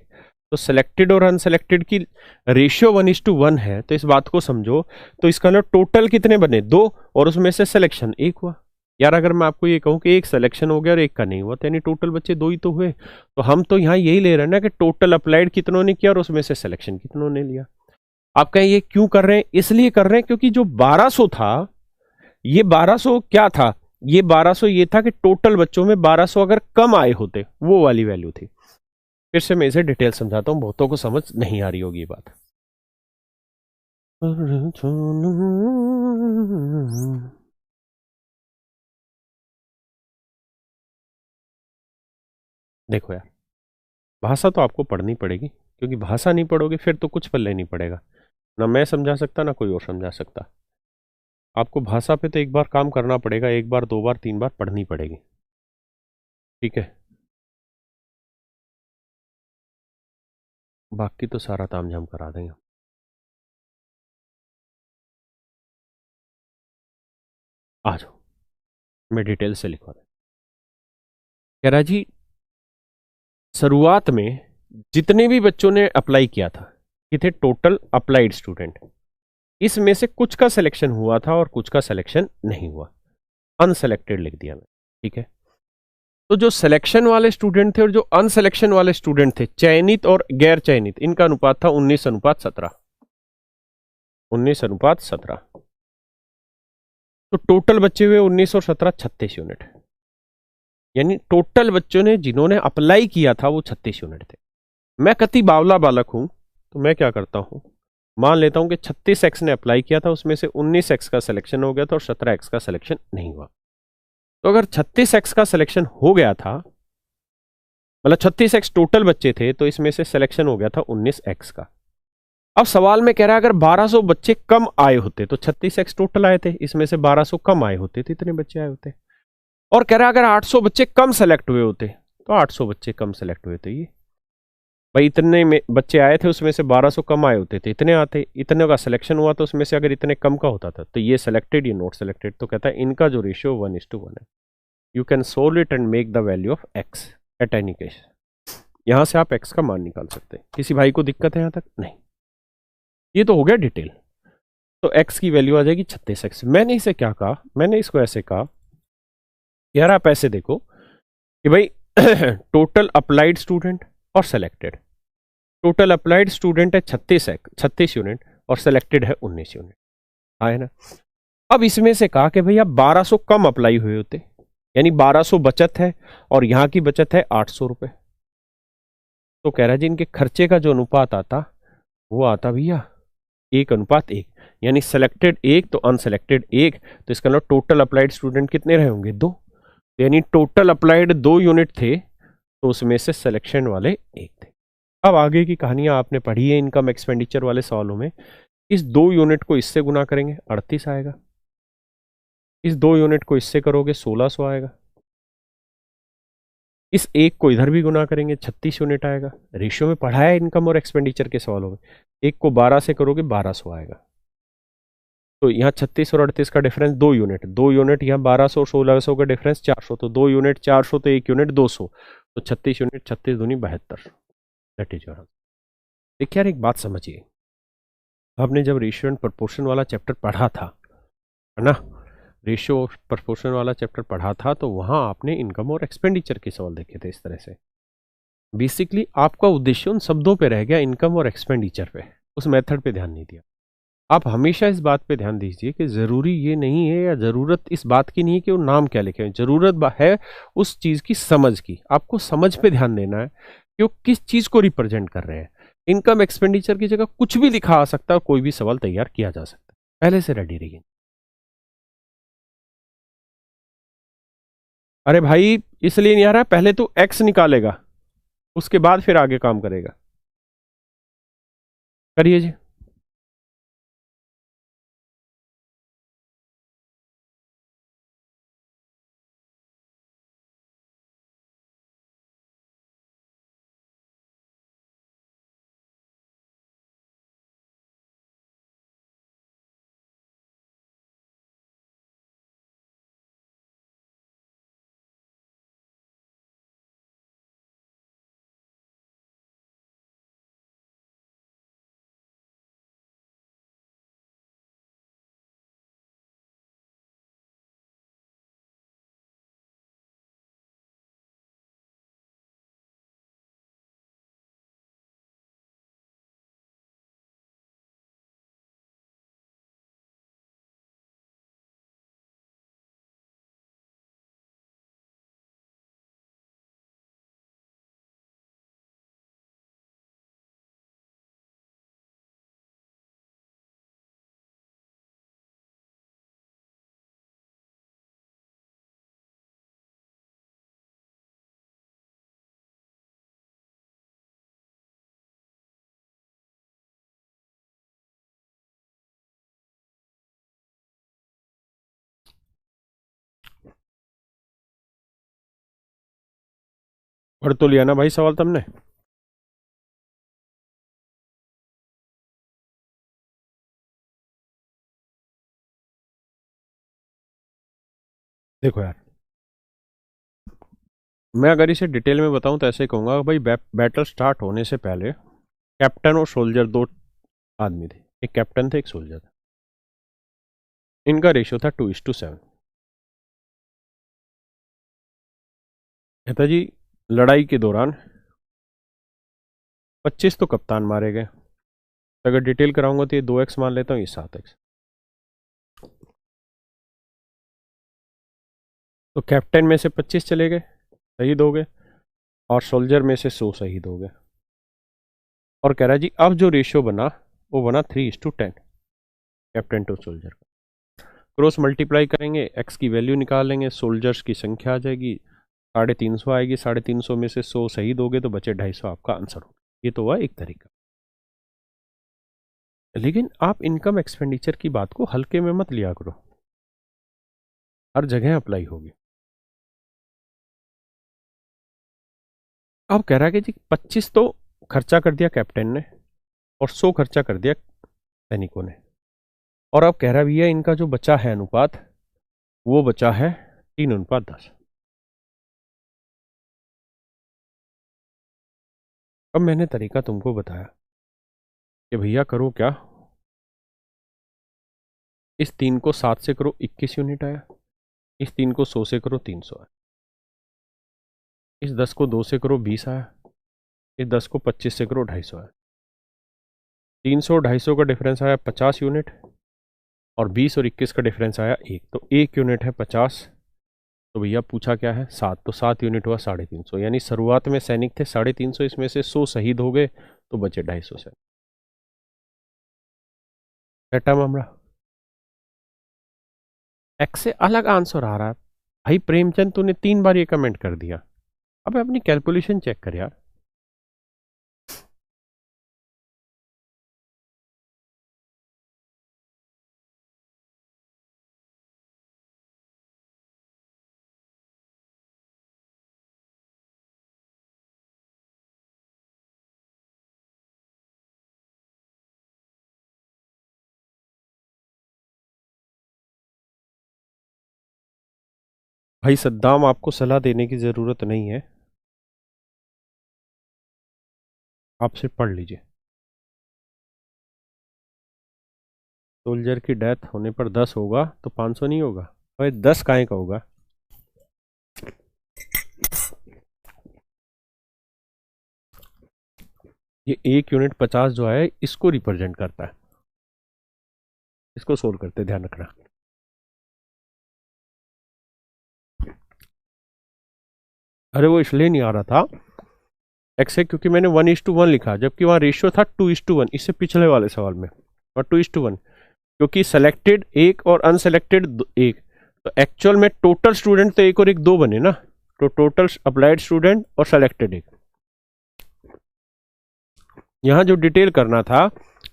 तो सेलेक्टेड और अनसेलेक्टेड की रेशियो 1:1 है, तो इस बात को समझो। तो इसका ना टोटल कितने बने 2, और उसमें से सिलेक्शन 1 हुआ। यार अगर मैं आपको ये कहूं कि एक सिलेक्शन हो गया और एक का नहीं हुआ, तो यानी टोटल बच्चे 2 ही तो हुए। तो हम तो यहाँ यही ले रहे हैं ना कि टोटल अप्लाइड कितनों ने किया और उसमें से सिलेक्शन कितनों ने लिया। आप कहें ये क्यों कर रहे हैं, इसलिए कर रहे हैं क्योंकि जो 1200 था, ये 1200 क्या था, ये 1200 ये था कि टोटल बच्चों में 1200 अगर कम आए होते, वो वाली वैल्यू थी। फिर से मैं इसे डिटेल समझाता हूं, बहुतों को समझ नहीं आ रही होगी ये बात। देखो यार, भाषा तो आपको पढ़नी पड़ेगी, क्योंकि भाषा नहीं पढ़ोगे फिर तो कुछ पल्ले नहीं पड़ेगा, ना मैं समझा सकता ना कोई और समझा सकता। आपको भाषा पे तो एक बार काम करना पड़ेगा, एक बार 2 बार 3 बार पढ़नी पड़ेगी, ठीक है। बाकी तो सारा तामझाम करा देंगे। आ जाओ, मैं डिटेल से लिखवा दें। कह रहा जी, शुरुआत में जितने भी बच्चों ने अप्लाई किया था, ये थे टोटल अप्लाइड स्टूडेंट, इसमें से कुछ का सिलेक्शन हुआ था और कुछ का सिलेक्शन नहीं हुआ, अनसेलेक्टेड लिख दिया मैं, ठीक है। तो जो सिलेक्शन वाले स्टूडेंट थे और जो अनसिलेक्शन वाले स्टूडेंट थे, चयनित और गैर चयनित, इनका अनुपात था 19:17, 19:17। तो टोटल बच्चे हुए 19 और 17 36 यूनिट, यानी टोटल बच्चों ने जिन्होंने अप्लाई किया था वो 36 यूनिट थे। मैं कति बावला बालक हूं, तो मैं क्या करता हूं, मान लेता हूं कि 36x ने अप्लाई किया था, उसमें से 19x का सिलेक्शन हो गया था और 17x का सिलेक्शन नहीं हुआ। तो अगर 36x का सिलेक्शन हो गया था, मतलब 36x टोटल बच्चे थे, तो इसमें से सिलेक्शन हो गया था 19x का। अब सवाल में कह रहा है अगर 1200 बच्चे कम आए होते, तो 36x टोटल आए थे, इसमें से 1200 कम आए होते तो इतने बच्चे आए होते। और कह रहा है अगर 800 बच्चे कम सेलेक्ट हुए होते, तो 800 बच्चे कम सेलेक्ट हुए थे। ये भाई इतने में बच्चे आए थे, उसमें से 1200 कम आए होते थे, इतने आते, इतने का सिलेक्शन हुआ, तो उसमें से अगर इतने कम का होता था, तो ये सिलेक्टेड, ये नॉट सिलेक्टेड। तो कहता है इनका जो रेशियो 1:1 है। You can solve it and make the value of x at any case. यहां से आप एक्स का मान निकाल सकते हैं। किसी भाई को दिक्कत है यहां तक? नहीं। ये तो हो गया डिटेल। तो एक्स की वैल्यू आ जाएगी 36x। मैंने इसे क्या कहा, मैंने इसको ऐसे कहा, यार आप ऐसे देखो कि भाई टोटल अप्लाइड स्टूडेंट और सेलेक्टेड, टोटल अप्लाइड स्टूडेंट है 36 यूनिट और सेलेक्टेड है 19 यूनिट, है ना। अब इसमें से कहा कि भैया 1200 कम अप्लाई हुए होते, यानी 1200 बचत है और यहां की बचत है 800 रुपए। तो कह रहा है जी इनके खर्चे का जो अनुपात आता, वो आता भैया 1:1, यानी सेलेक्टेड 1 तो अनसेलेक्टेड 1। तो इसका मतलब टोटल अप्लाइड स्टूडेंट कितने रहे होंगे 2, यानी टोटल अप्लाइड 2 यूनिट थे, तो उसमें से सिलेक्शन वाले 1 थे। अब आगे की कहानियां आपने पढ़ी है इनकम एक्सपेंडिचर वाले सवालों में। इस 2 यूनिट को इससे गुना करेंगे 38 आएगा, इस 2 यूनिट को इससे करोगे 1600 आएगा, इस 1 को इधर भी गुना करेंगे 36 यूनिट आएगा। रेशियो में पढ़ा है इनकम और एक्सपेंडिचर के सवालों में। 1 को 12 से करोगे 1200 आएगा। तो यहाँ 36 और 38 का डिफरेंस 2 यूनिट, 2 यूनिट यहाँ 1200 और 1600 का डिफरेंस 400, तो 2 यूनिट 400 तो 1 यूनिट 200, तो 36 यूनिट 36 दूनी 72। That is your answer. देखिए यार एक बात समझिए, आपने जब रेशियो एंड प्रोपोर्शन वाला चैप्टर पढ़ा था, है ना, रेशियो और प्रोपोर्शन वाला चैप्टर पढ़ा था, तो वहां आपने इनकम और एक्सपेंडिचर के सवाल देखे थे इस तरह से। बेसिकली आपका उद्देश्य उन शब्दों पे रह गया, इनकम और एक्सपेंडिचर पे, उस मेथड पे ध्यान नहीं दिया। आप हमेशा इस बात पे ध्यान दीजिए कि ज़रूरी ये नहीं है या ज़रूरत इस बात की नहीं है कि वो नाम क्या लिखे हैं, ज़रूरत है उस चीज़ की समझ की। आपको समझ पे ध्यान देना है कि वो किस चीज़ को रिप्रेजेंट कर रहे हैं। इनकम एक्सपेंडिचर की जगह कुछ भी लिखा आ सकता है, कोई भी सवाल तैयार किया जा सकता है, पहले से रेडी रहिए। अरे भाई इसलिए नहीं आ रहा, पहले तो एक्स निकालेगा, उसके बाद फिर आगे काम करेगा। करिए जी। पढ़ तो लिया ना भाई सवाल तुमने? देखो यार, मैं अगर इसे डिटेल में बताऊं तो ऐसे कहूंगा भाई, बैटल स्टार्ट होने से पहले कैप्टन और सोल्जर दो आदमी थे। एक कैप्टन था, एक सोल्जर था। इनका रेशियो था 2:7। कहता जी लड़ाई के दौरान 25 तो कप्तान मारे गए। अगर डिटेल कराऊंगा तो ये 2x मान लेता हूँ, ये 7x। तो कैप्टन में से 25 चले गए, शहीद हो गए, और सोल्जर में से 100 शहीद हो गए। और कह रहा है जी अब जो रेशियो बना वो बना 3:10, कैप्टन टू सोल्जर का। क्रॉस मल्टीप्लाई करेंगे, एक्स की वैल्यू निकाल लेंगे, सोल्जर्स की संख्या आ जाएगी, 350 आएगी। 350 में से 100 शहीद हो गए तो बचे 250, आपका आंसर हो। ये तो हुआ एक तरीका। लेकिन आप इनकम एक्सपेंडिचर की बात को हल्के में मत लिया करो, हर जगह अप्लाई होगी। अब कह रहा है कि जी 25 तो खर्चा कर दिया कैप्टन ने और 100 खर्चा कर दिया सैनिकों ने, और अब कह रहा भैया इनका जो बचा है अनुपात, वो बचा है 3:10। अब मैंने तरीका तुमको बताया कि भैया करो क्या, इस 3 को 7 से करो 21 यूनिट आया, इस 3 को 100 से करो 300 आया, इस 10 को 2 से करो 20 आया, इस 10 को 25 से करो 250 आया। 300 250 का डिफरेंस आया 50 यूनिट, और 20 और 21 का डिफरेंस आया 1, तो 1 यूनिट है 50। तो भैया पूछा क्या है 7, तो 7 यूनिट हुआ 350। यानी शुरुआत में सैनिक थे 350, इसमें से 100 शहीद हो गए तो बचे 250 सैनिक। बेटा मामला एक्स से अलग आंसर आ रहा है। भाई प्रेमचंद तूने 3 बार ये कमेंट कर दिया, अब अपनी कैलकुलेशन चेक कर यार। भाई सद्दाम आपको सलाह देने की जरूरत नहीं है, आप सिर्फ पढ़ लीजिए। सोल्जर की डेथ होने पर 10 होगा तो 500 नहीं होगा। भाई 10 काहे का होगा? ये 1 यूनिट 50 जो है इसको रिप्रेजेंट करता है। इसको सोल्व करते, ध्यान रखना। अरे वो इसलिए नहीं आ रहा था एक्स है क्योंकि मैंने 1:1 लिखा, जबकि वहां रेशियो था 2:1, इससे पिछले वाले सवाल में, और 2:1 क्योंकि सेलेक्टेड एक और अनसेलेक्टेड एक, तो एक्चुअल में टोटल स्टूडेंट तो एक और एक दो बने ना, तो टोटल अप्लाइड स्टूडेंट और सेलेक्टेड एक। यहाँ जो डिटेल करना था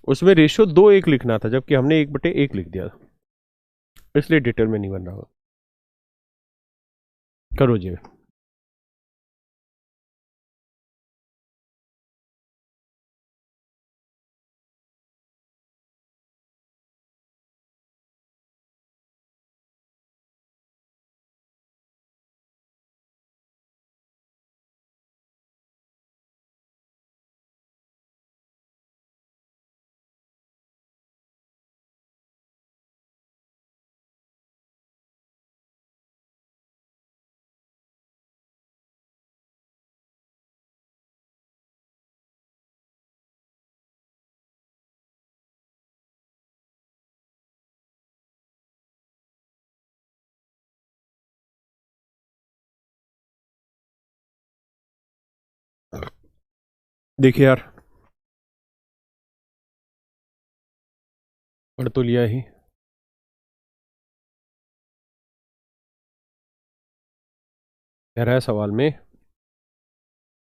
उसमें रेशियो 2:1 लिखना था, जबकि हमने 1/1 लिख दिया, इसलिए डिटेल में नहीं बन रहा। करो जी। देखिए यार, पढ़ तो लिया ही। कह रहा है सवाल में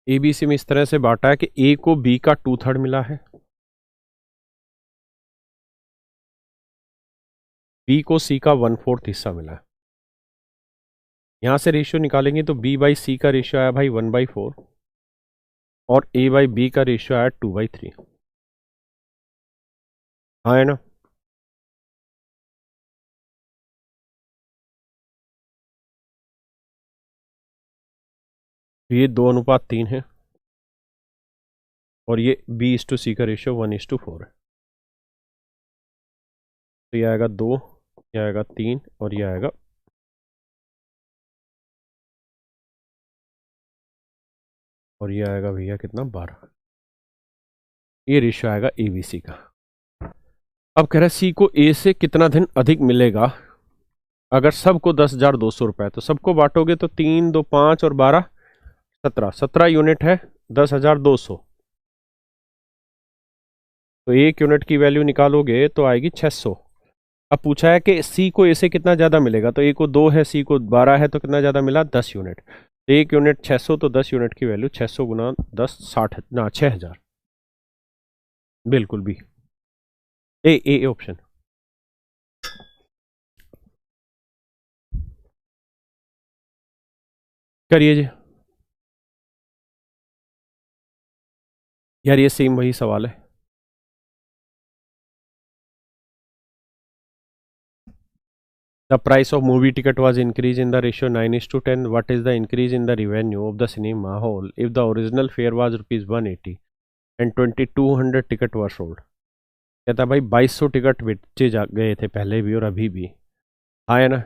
एबीसी में इस तरह से बांटा है कि ए को बी का 2/3 मिला है, बी को सी का 1/4 हिस्सा मिला है। यहां से रेशियो निकालेंगे तो बी बाई सी का रेशियो आया भाई 1/4 और ए बाई बी का रेशियो आया 2/3। हाँ है ना। तो ये 2:3 है और ये B/C का रेशियो 1:4 है। तो ये आएगा 2, ये आएगा 3 और ये आएगा, और ये आएगा भैया कितना 12। ये रेशियो आएगा ABC का। अब कह रहा है सी को ए से कितना धन अधिक मिलेगा अगर सबको 10,200 रुपए, तो सबको बांटोगे तो 3, 2, 5 और 12, 17 यूनिट है 10,200। तो एक यूनिट की वैल्यू निकालोगे तो आएगी 600। अब पूछा है कि सी को ए से कितना ज़्यादा मिलेगा, तो ए को 2 है, सी को 12 है, तो कितना ज़्यादा मिला 10 यूनिट। तो एक यूनिट 600, तो 10 यूनिट की वैल्यू 600 गुना 10 60 ना 6,000। बिल्कुल भी ए ऑप्शन। करिए जी। यार ये सेम वही सवाल है। The price of movie ticket was increased in the ratio 9:10. What is the increase in the revenue of the cinema hall if the original fare was rupees 180 and 2,200 ticket were sold? कहता भाई 2,200 ticket बेचे जा गए थे पहले भी और अभी भी। हाँ है ना।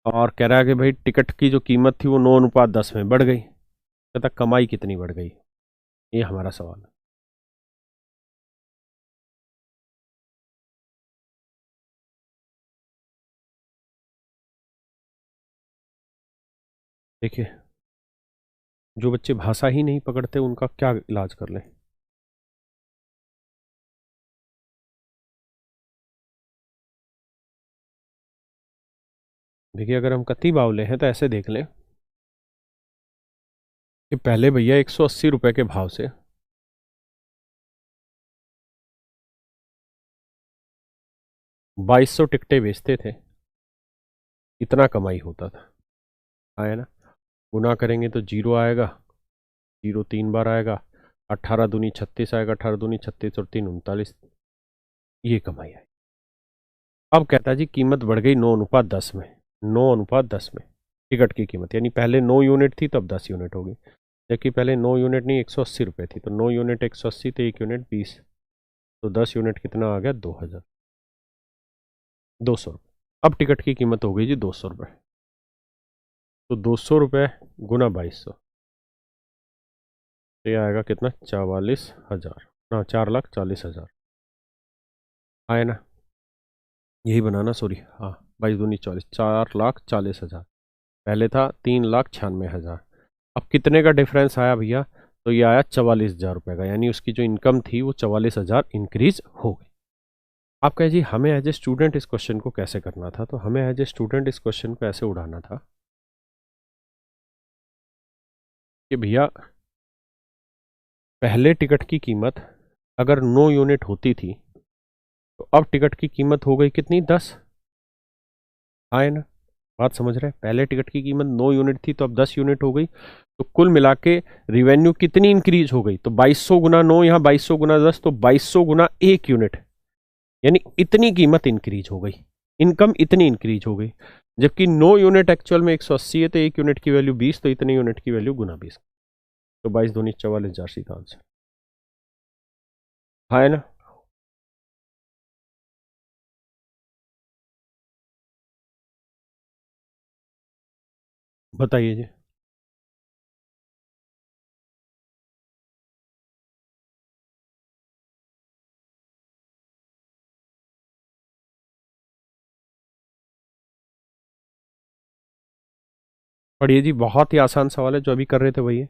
और कह रहा है कि भाई टिकट की जो कीमत थी वो 9:10 में बढ़ गई। कहता कमाई कितनी बढ़ गई, ये हमारा सवाल है। देखिए, जो बच्चे भाषा ही नहीं पकड़ते उनका क्या इलाज कर लें। देखिए, अगर हम कत्ती बावले हैं तो ऐसे देख लें कि पहले भैया 180 रुपए के भाव से 2,200 टिकटें बेचते थे, इतना कमाई होता था। है ना। गुना करेंगे तो जीरो आएगा, जीरो 3 बार आएगा, 18 दूनी 36 आएगा, 18 दूनी 36 और 3 39, ये कमाई आई। अब कहता है जी कीमत बढ़ गई 9:10 में, 9:10 में टिकट की कीमत, यानी पहले 9 यूनिट थी तो अब 10 यूनिट होगी, जबकि पहले 9 यूनिट नहीं 180 रुपये थी, तो 9 यूनिट 180 तो 1 यूनिट 20, तो 10 यूनिट कितना आ गया 2,000, 200 रुपये। अब टिकट की कीमत हो गई जी 200 रुपये, तो 200 रुपये गुना 2,200, तो ये आएगा कितना 44,000, हाँ 4,40,000। आए ना, यही बनाना, सॉरी हाँ, 22 दूनी 40, 4,40,000। पहले था 3,96,000। अब कितने का डिफरेंस आया भैया, तो ये आया 44,000 रुपये का, यानी उसकी जो इनकम थी वो 44,000 इंक्रीज हो गई। आप कहे जी हमें एज ए स्टूडेंट इस क्वेश्चन को कैसे करना था, तो हमें एज ए स्टूडेंट इस क्वेश्चन को ऐसे उड़ाना था कि भैया पहले टिकट की कीमत अगर 9 यूनिट होती थी तो अब टिकट की कीमत हो गई कितनी, 10। आए ना, बात समझ रहे हैं? पहले टिकट की कीमत 9 यूनिट थी तो अब 10 यूनिट हो गई, तो कुल मिला के रिवेन्यू कितनी इंक्रीज हो गई? तो 2200 गुना 9, यहाँ 2200 गुना 10, तो 2200 गुना 1 यूनिट, यानी इतनी कीमत इंक्रीज हो गई, इनकम इतनी इंक्रीज हो गई। जबकि 9 यूनिट एक्चुअल में 180 है, तो 1 यूनिट की वैल्यू 20, तो इतने यूनिट की वैल्यू गुना 20, तो 22 दूनी 44,000 सीधा आंसर। हाँ है ना? बताइए जी। पढ़िए जी, बहुत ही आसान सवाल है, जो अभी कर रहे थे वही है।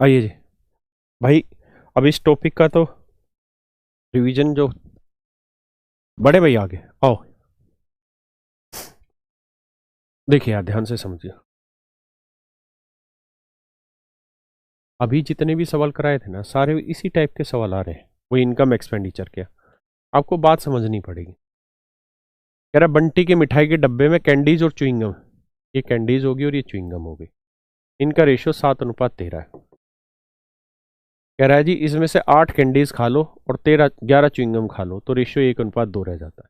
आइए जी भाई, अब इस टॉपिक का तो रिवीजन जो बड़े भाई आगे आओ, देखिए यार ध्यान से समझिए। अभी जितने भी सवाल कराए थे ना, सारे इसी टाइप के सवाल आ रहे हैं, वो इनकम एक्सपेंडिचर के। आपको बात समझनी पड़ेगी। कह रहा बंटी के मिठाई के डब्बे में कैंडीज और च्युइंगम, ये कैंडीज होगी और ये च्युइंगम होगी, इनका रेशियो 7:13 है। कह रहा है जी इसमें से 8 कैंडीज खा लो और 11 च्युइंगम खा लो, तो रेशियो 1:2 रह जाता है।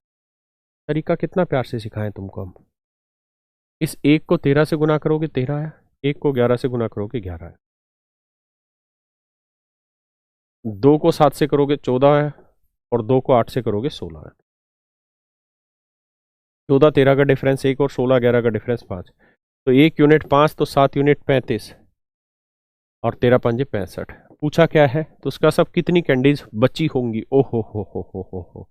तरीका कितना प्यार से सिखाएं तुमको हम। इस 1 को 13 से गुना करोगे 13 है, 1 को 11 से गुना करोगे 11 है, 2 को 7 से करोगे 14 है, और 2 को 8 से करोगे 16 है। 14 13 का डिफरेंस 1 और 16 11 का डिफरेंस 5, तो 1 यूनिट 5, तो 7 यूनिट 35, और 13 पंजे 65। पूछा क्या है, तो उसका सब कितनी कैंडीज बची होंगी? ओ हो।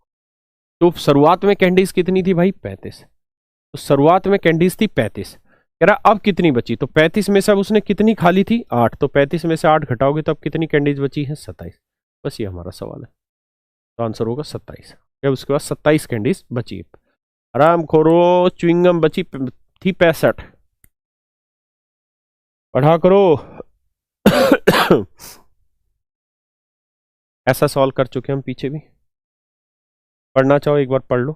तो शुरुआत में कैंडीज कितनी थी भाई? 35। तो शुरुआत में कैंडीज थी 35, कह रहा अब कितनी बची? तो 35 में से अब उसने कितनी खा ली थी? 8, तो 35 में से 8 घटाओगे तो अब कितनी कैंडीज बची है? 27। बस ये हमारा सवाल है, तो आंसर होगा 27। क्या उसके बाद 27 कैंडीज बची? आराम खोरो, च्युइंगम बची थी 65, पढ़ा करो। ऐसा सॉल्व कर चुके हम पीछे भी, पढ़ना चाहो एक बार पढ़ लो।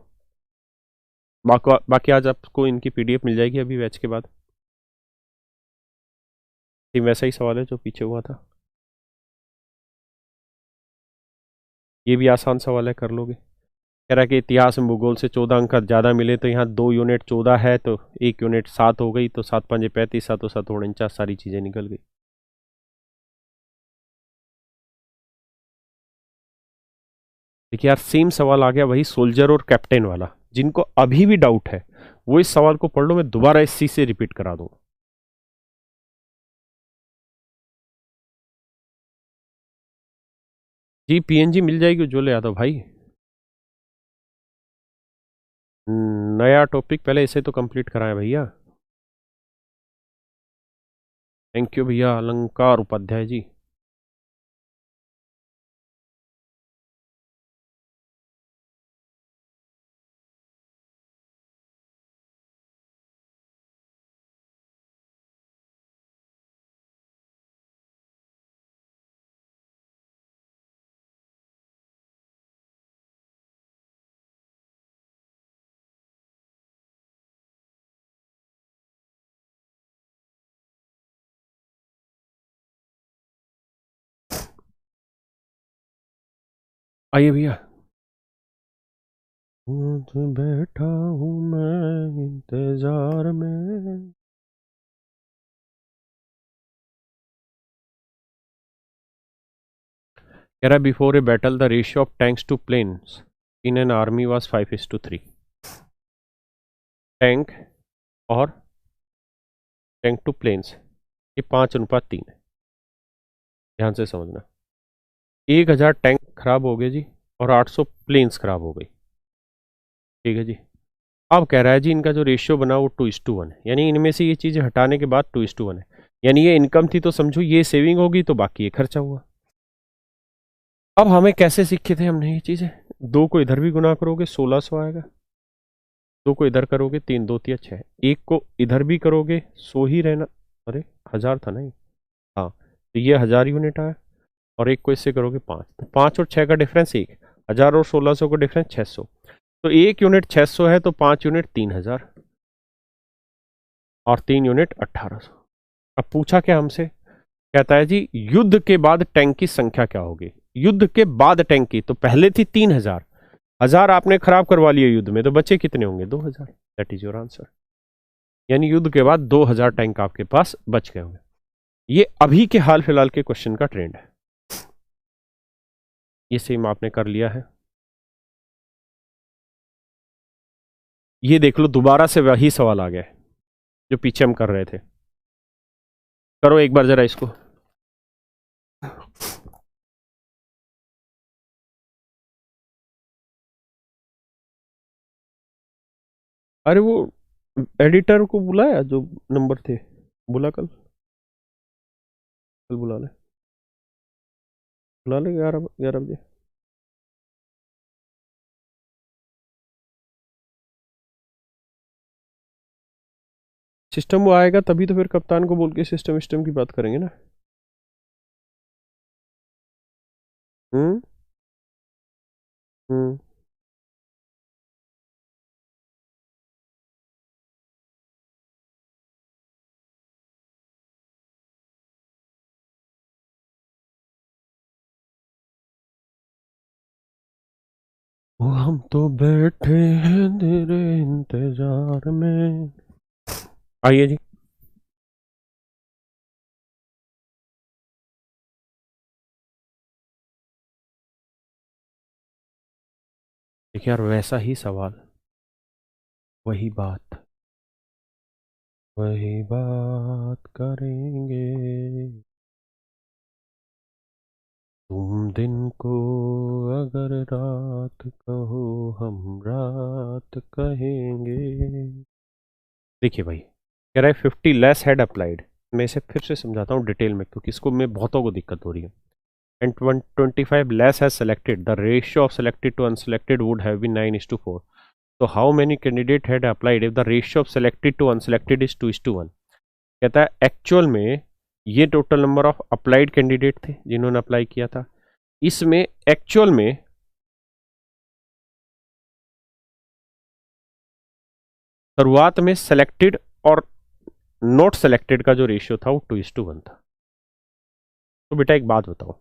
बाकी आज आपको इनकी पीडीएफ मिल जाएगी अभी बैच के बाद। ये वैसा ही सवाल है जो पीछे हुआ था, ये भी आसान सवाल है, कर लोगे। कह रहा है कि इतिहास में भूगोल से 14 अंक ज़्यादा मिले, तो यहाँ 2 यूनिट 14 है, तो 1 यूनिट 7 हो गई, तो 7 पंजे 35, 7 7 49, सारी चीज़ें निकल गई। देखिए यार सेम सवाल आ गया, वही सोल्जर और कैप्टन वाला। जिनको अभी भी डाउट है वो इस सवाल को पढ़ लो, मैं दोबारा इस चीज से रिपीट करा दूंगा। जी पीएनजी मिल जाएगी उज्ज्वल यादव भाई। नया टॉपिक पहले इसे तो कंप्लीट कराएं भैया। थैंक यू भैया अलंकार उपाध्याय जी। आइए भैया। बैठा हूं मैं इंतजार में। कह रहा before a battle the ratio of tanks to planes in an army was 5:3। Tank और टैंक टू प्लेन्स ये 5:3 है। ध्यान से समझना, 1000 टैंक खराब हो गए जी, और 800 प्लेन्स खराब हो गई। ठीक है जी। अब कह रहा है जी इनका जो रेशियो बना वो 2:1 है, यानी इनमें से ये चीज़ें हटाने के बाद 2:1 है। यानी ये इनकम थी तो समझो ये सेविंग होगी, तो बाकी ये खर्चा हुआ। अब हमें कैसे सीखे थे हमने ये चीज़ें, 2 को इधर भी गुना करोगे 1600 आएगा, 2 को इधर करोगे 3 2 3 6, 1 को इधर भी करोगे 100 ही रहना, अरे 1000 था नहीं, हाँ तो ये 1000 यूनिट आया, और 1 को इससे करोगे 5, तो 5 और 6 का डिफरेंस 1, 1000 और 1600 का डिफरेंस 600, तो 1 यूनिट 600 है, तो 5 यूनिट 3000 और 3 यूनिट 1800। अब पूछा क्या हमसे, कहता है जी युद्ध के बाद टैंक की संख्या क्या होगी, युद्ध के बाद टैंक की, तो पहले थी 3000, 1000 आपने खराब करवा लिए युद्ध में, तो बचे कितने होंगे 2000, दैट इज योर आंसर। यानी युद्ध के बाद 2000 टैंक आपके पास बच गए होंगे। ये अभी के हाल फिलहाल के क्वेश्चन का ट्रेंड है, ये सेम आपने कर लिया है। ये देख लो दोबारा से वही सवाल आ गया है जो पीछे हम कर रहे थे, करो एक बार जरा इसको। अरे वो एडिटर को बुलाया जो नंबर थे, बुला कल, कल बुला ले 11 बजे। सिस्टम वो आएगा तभी तो फिर कप्तान को बोल के सिस्टम सिस्टम की बात करेंगे ना। हम्म हम्म वो हम तो बैठे हैं तेरे इंतजार में। आइए जी। देखिए यार वैसा ही सवाल, वही बात, वही बात करेंगे, तुम दिन को अगर रात कहो हम रात कहेंगे। देखिए भाई कह रहा है 50 लेस हेड अप्लाइड, मैं इसे फिर से समझाता हूँ डिटेल में क्योंकि इसको में बहुतों को दिक्कत हो रही है। And 125 less has selected, the ratio of selected to unselected would have been 9:4. So how many candidate had applied if the ratio of selected to unselected is 2:1? कहता है एक्चुअल में ये total number of applied candidate थे जिन्होंने apply किया था, इसमें actual में शुरुआत में सेलेक्टेड और नॉट सेलेक्टेड का जो रेशियो था वो 2:1 था। तो बेटा एक बात बताओ,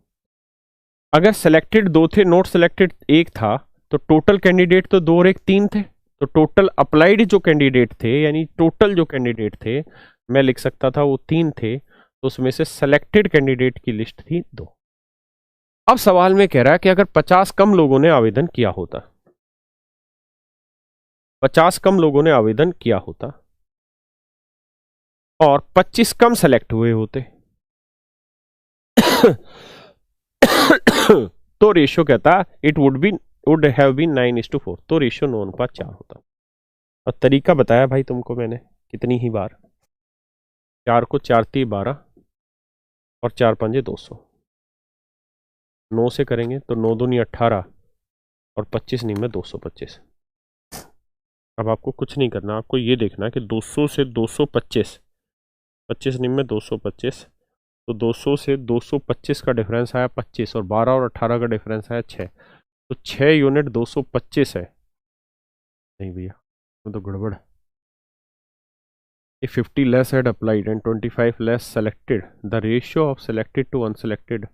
अगर सेलेक्टेड 2 थे नॉट सेलेक्टेड 1 था, तो टोटल कैंडिडेट तो 2 और 1 3 थे, तो टोटल अप्लाइड जो कैंडिडेट थे यानी टोटल जो कैंडिडेट थे मैं लिख सकता था वो 3 थे, तो उसमें से सेलेक्टेड कैंडिडेट की लिस्ट थी 2। अब सवाल में कह रहा है कि अगर 50 कम लोगों ने आवेदन किया होता, 50 कम लोगों ने आवेदन किया होता और 25 कम सेलेक्ट हुए होते तो रेशियो कहता इट वुड हैव बीन 9:4, तो रेशियो 9:4 होता। और तरीका बताया भाई तुमको मैंने कितनी ही बार, 4 को 4 × 12 और 4 × 5 = 200, 9 से करेंगे तो 9 दूनी 18 और 25 नहीं में 225। अब आपको कुछ नहीं करना, आपको ये देखना कि 200 से 225, 25 नहीं में 225, तो 200 से 225 का डिफरेंस आया 25 और 12 और 18 का डिफरेंस आया 6, तो 6 यूनिट 225 है। नहीं भैया वो तो गड़बड़ है। If 50 less had applied and 25 less selected, the ratio of selected to unselected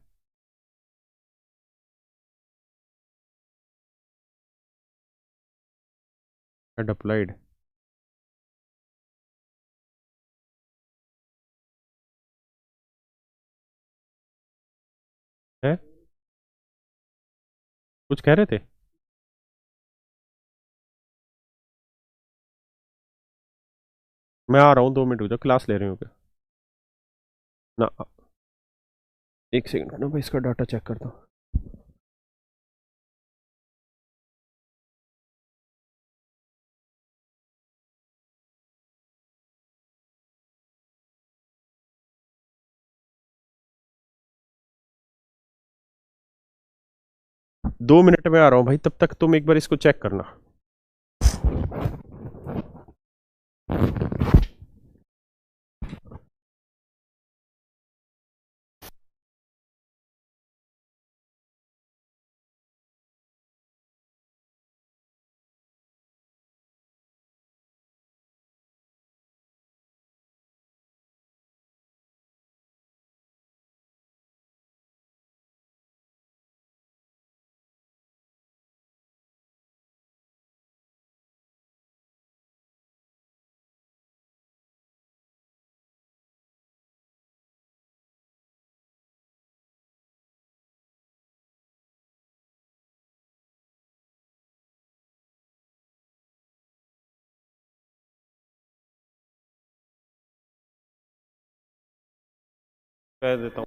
had applied है, कुछ कह रहे थे। मैं आ रहा हूँ 2 मिनट, हो जाओ क्लास ले रहे हो क्या ना, 1 सेकंड ना भाई इसका डाटा चेक करता हूँ। 2 मिनट में आ रहा हूँ भाई, तब तक तुम एक बार इसको चेक करना। कह देता हूँ।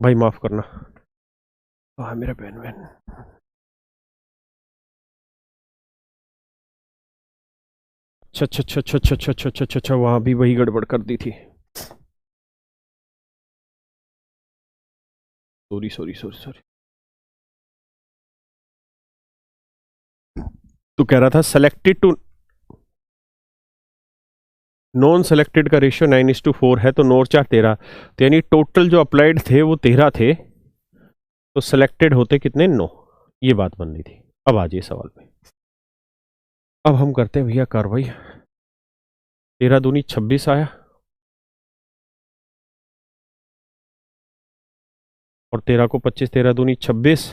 भाई माफ करना। हाँ मेरा बहन बहन। अच्छा अच्छा अच्छा अच्छा अच्छा अच्छा अच्छा अच्छा अच्छा, वहां भी वही गड़बड़ कर दी थी। Sorry sorry sorry sorry. तो कह रहा था सेलेक्टेड टू नॉन सेलेक्टेड का रेशियो 9:4 है, तो नॉर 4 13, तो यानी टोटल जो अप्लाइड थे वो 13 थे, तो सेलेक्टेड होते कितने 9। ये बात बन रही थी। अब आ जाइए सवाल पे। अब हम करते हैं भैया कार्रवाई। 13 दूनी 26 आया, और 13 को 25, 13 दूनी 26,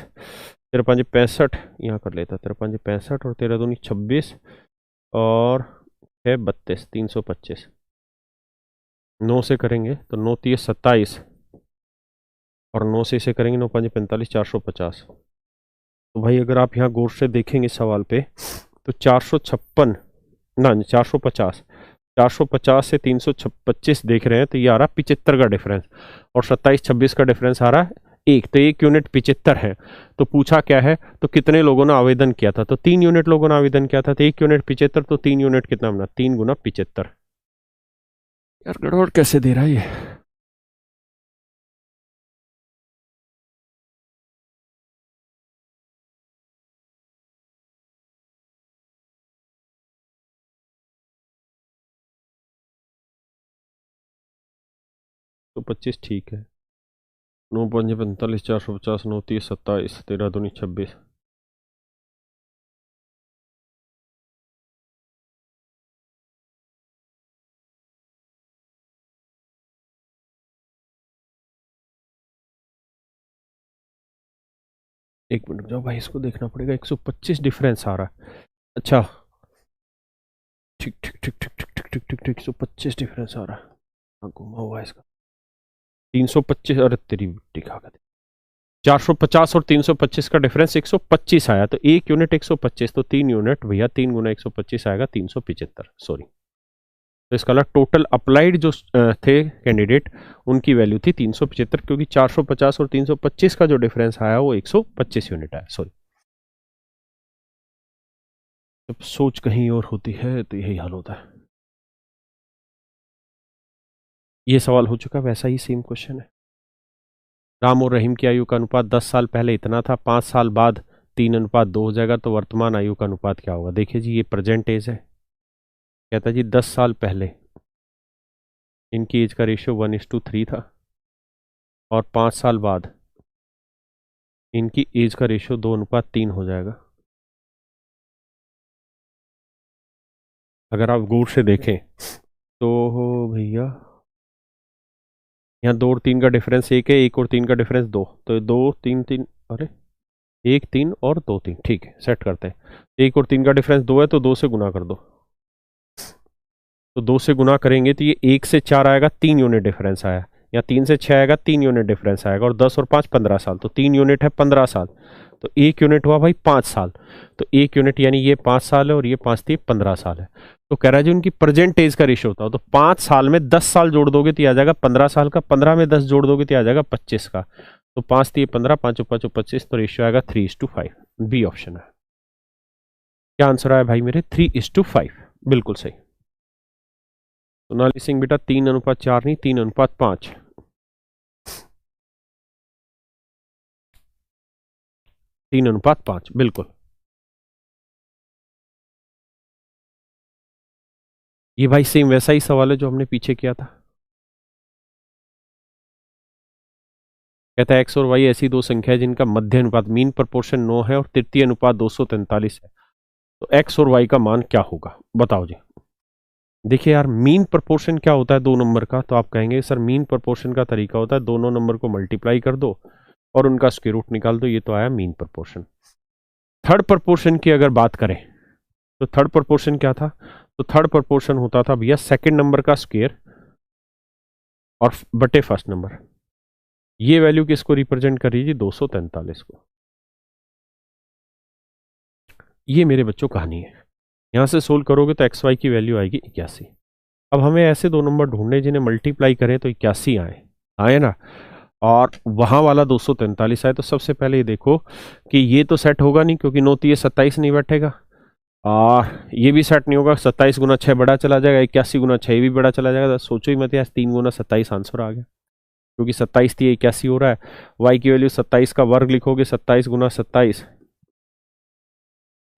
13 5 65, यहाँ कर लेता 13 5 65 और 13 दूनी 26, और है 32, 325। 9 से करेंगे तो 9 3 27, और 9 से इसे करेंगे 9 5 45, 450। तो भाई अगर आप यहाँ गौर से देखेंगे सवाल पे, तो 456 ना 450, 450 से 325 देख रहे हैं तो ये आ रहा 75 का डिफरेंस, और 27-26 का डिफरेंस आ रहा है 1, तो 1 यूनिट 75 है। तो पूछा क्या है, तो कितने लोगों ने आवेदन किया था, तो 3 यूनिट लोगों ने आवेदन किया था, तो 1 यूनिट 75, तो 3 यूनिट कितना बना, 3 गुना 75। यार गड़बड़ कैसे दे रहा है ये। तो 25 ठीक है, 9×5 = 45, 450, 9×3 = 27, 13×2 = 26। एक मिनट जाओ भाई, इसको देखना पड़ेगा, 125 डिफरेंस आ रहा है। अच्छा, ठीक ठीक ठीक ठीक ठीक ठीक ठीक ठीक ठीक, 125 डिफरेंस आ रहा है। हाँ, घुमा हुआ है इसका 325, अरे तेरी मिट्टी खा गई। 450 और 325 का डिफरेंस 125 आया, तो 1 यूनिट 125, तो 3 यूनिट भैया 3 गुना 125 आएगा 375, सॉरी। तो इसका टोटल अप्लाइड जो थे कैंडिडेट, उनकी वैल्यू थी 375, क्योंकि 450 और 325 का जो डिफरेंस आया वो 125 यूनिट आया, सॉरी। जब सोच कहीं और होती है तो यही हाल होता है। ये सवाल हो चुका, वैसा ही सेम क्वेश्चन है। राम और रहीम की आयु का अनुपात 10 साल पहले इतना था, 5 साल बाद 3:2 हो जाएगा, तो वर्तमान आयु का अनुपात क्या होगा। देखिए जी, ये प्रेजेंट एज है, कहता है जी 10 साल पहले इनकी एज का रेशियो 1:3 था, और 5 साल बाद इनकी एज का रेशियो 2:3 हो जाएगा। अगर आप गौर से देखें तो भैया यहाँ 2 और 3 का डिफरेंस 1 है, 1 और 3 का डिफरेंस 2, तो 2 3 3, अरे 1 3 और 2 3, ठीक है, सेट करते हैं। 1 और 3 का डिफरेंस 2 है, तो 2 से गुना कर दो, तो 2 से गुना करेंगे तो ये 1 से 4 आएगा, 3 यूनिट डिफरेंस आया, या 3 से 6 आएगा, 3 यूनिट डिफरेंस आएगा, और 10 और 5 15 साल, तो 3 यूनिट है 15 साल, तो 1 यूनिट हुआ भाई 5 साल, तो 1 यूनिट यानी ये 5 साल है और ये 5 थी 15 साल है। तो कह रहा है जी उनकी प्रेजेंट एज का रेशियो होता है, तो 5 साल में 10 साल जोड़ दोगे तो आ जाएगा 15 साल का, 15 में 10 जोड़ दोगे तो आ जाएगा 25 का, तो 5 थी 15, 5 5 25, तो रेशियो आएगा 3:5। बी ऑप्शन है। क्या आंसर आया भाई मेरे, 3:5, बिल्कुल सही। सोनाली सिंह बेटा 3:4 नहीं, 3:5, 3:5, बिल्कुल। ये भाई सेम वैसा ही सवाल है जो हमने पीछे किया था। कहता है एक्स और वाई ऐसी दो संख्या है जिनका मध्य अनुपात मीन प्रोपोर्शन 9 है और तृतीय अनुपात 243 है, तो एक्स और वाई का मान क्या होगा, बताओ जी। देखिए यार, मीन प्रोपोर्शन क्या होता है दो नंबर का, तो आप कहेंगे सर मीन प्रोपोर्शन का तरीका होता है दोनों नंबर को मल्टीप्लाई कर दो और उनका स्क्वायर रूट निकाल दो, ये तो आया मीन प्रोपोर्शन। थर्ड प्रोपोर्शन की अगर बात करें तो थर्ड प्रोपोर्शन क्या था, तो थर्ड प्रोपोर्शन होता था भैया सेकंड नंबर का स्क्वायर और बटे फर्स्ट नंबर। ये वैल्यू किसको रिप्रेजेंट कर रही है, 243 को। ये मेरे बच्चों कहानी है। यहां से सोल्व करोगे तो एक्स वाई की वैल्यू आएगी 81। अब हमें ऐसे दो नंबर ढूंढने जिन्हें मल्टीप्लाई करें तो 81 आए, आए ना, और वहां वाला 243 आए, तो सबसे पहले ये देखो कि ये तो सेट होगा नहीं, क्योंकि 9×3 = 27 नहीं बैठेगा, और ये भी सेट नहीं होगा, 27 × 6 बड़ा चला जाएगा, 81 × 6 भी बड़ा चला जाएगा, तो सोचो ही मत यार, 3×27 आंसर आ गया, क्योंकि 27 थी 81 हो रहा है। वाई की वैल्यू 27 का वर्ग लिखोगे, 27 × 27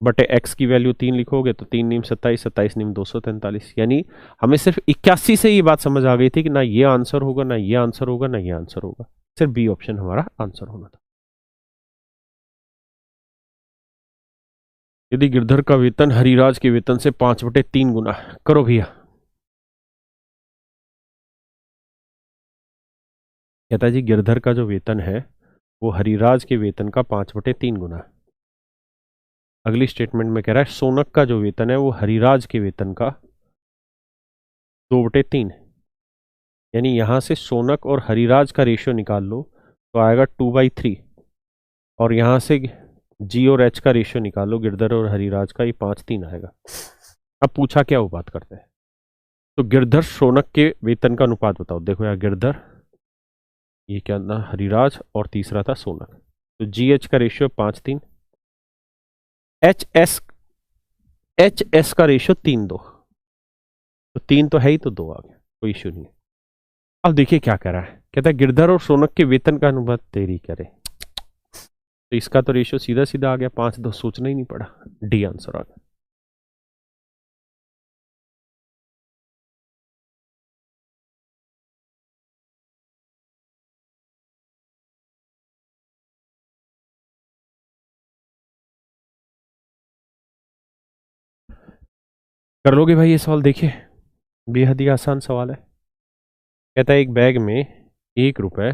बटे एक्स की वैल्यू 3 लिखोगे, तो 3 नीम 27, 27 नीम 243, यानी हमें सिर्फ 81 से ये बात समझ आ गई थी कि ना ये आंसर होगा, ना ये आंसर होगा, ना ये आंसर होगा, सिर्फ बी ऑप्शन हमारा आंसर होना था। यदि गिरधर का वेतन हरिराज के वेतन से 5/3 गुना, करो भैया। कहता जी गिरधर का जो वेतन है वो हरिराज के वेतन का 5/3 गुना है। अगली स्टेटमेंट में कह रहा है सोनक का जो वेतन है वो हरिराज के वेतन का 2/3, यानी यहां से सोनक और हरिराज का रेशियो निकाल लो तो आएगा 2/3, और यहां से जी और एच का रेशियो निकाल लो गिरधर और हरिराज का, ये 5/3 आएगा। अब पूछा क्या, वो बात करते हैं। तो गिरधर शौनक के वेतन का अनुपात बताओ। देखो यार, गिरधर, ये क्या था, हरिराज, और तीसरा था सोनक। तो GH का रेशियो 5:3, एच एस का रेशियो 3:2, तो 3 तो है ही, तो 2 आ गया, कोई इश्यू नहीं है। अब देखिए क्या कह रहा है, कहता है गिरधर और सोनक के वेतन का अनुपात, तेरी करे, तो इसका तो रेशियो सीधा सीधा आ गया, 5:2, सोचना ही नहीं पड़ा, डी आंसर आ गया। कर लोगे भाई ये सवाल? देखिए बेहद ही आसान सवाल है। कहता है एक बैग में 1 रुपए,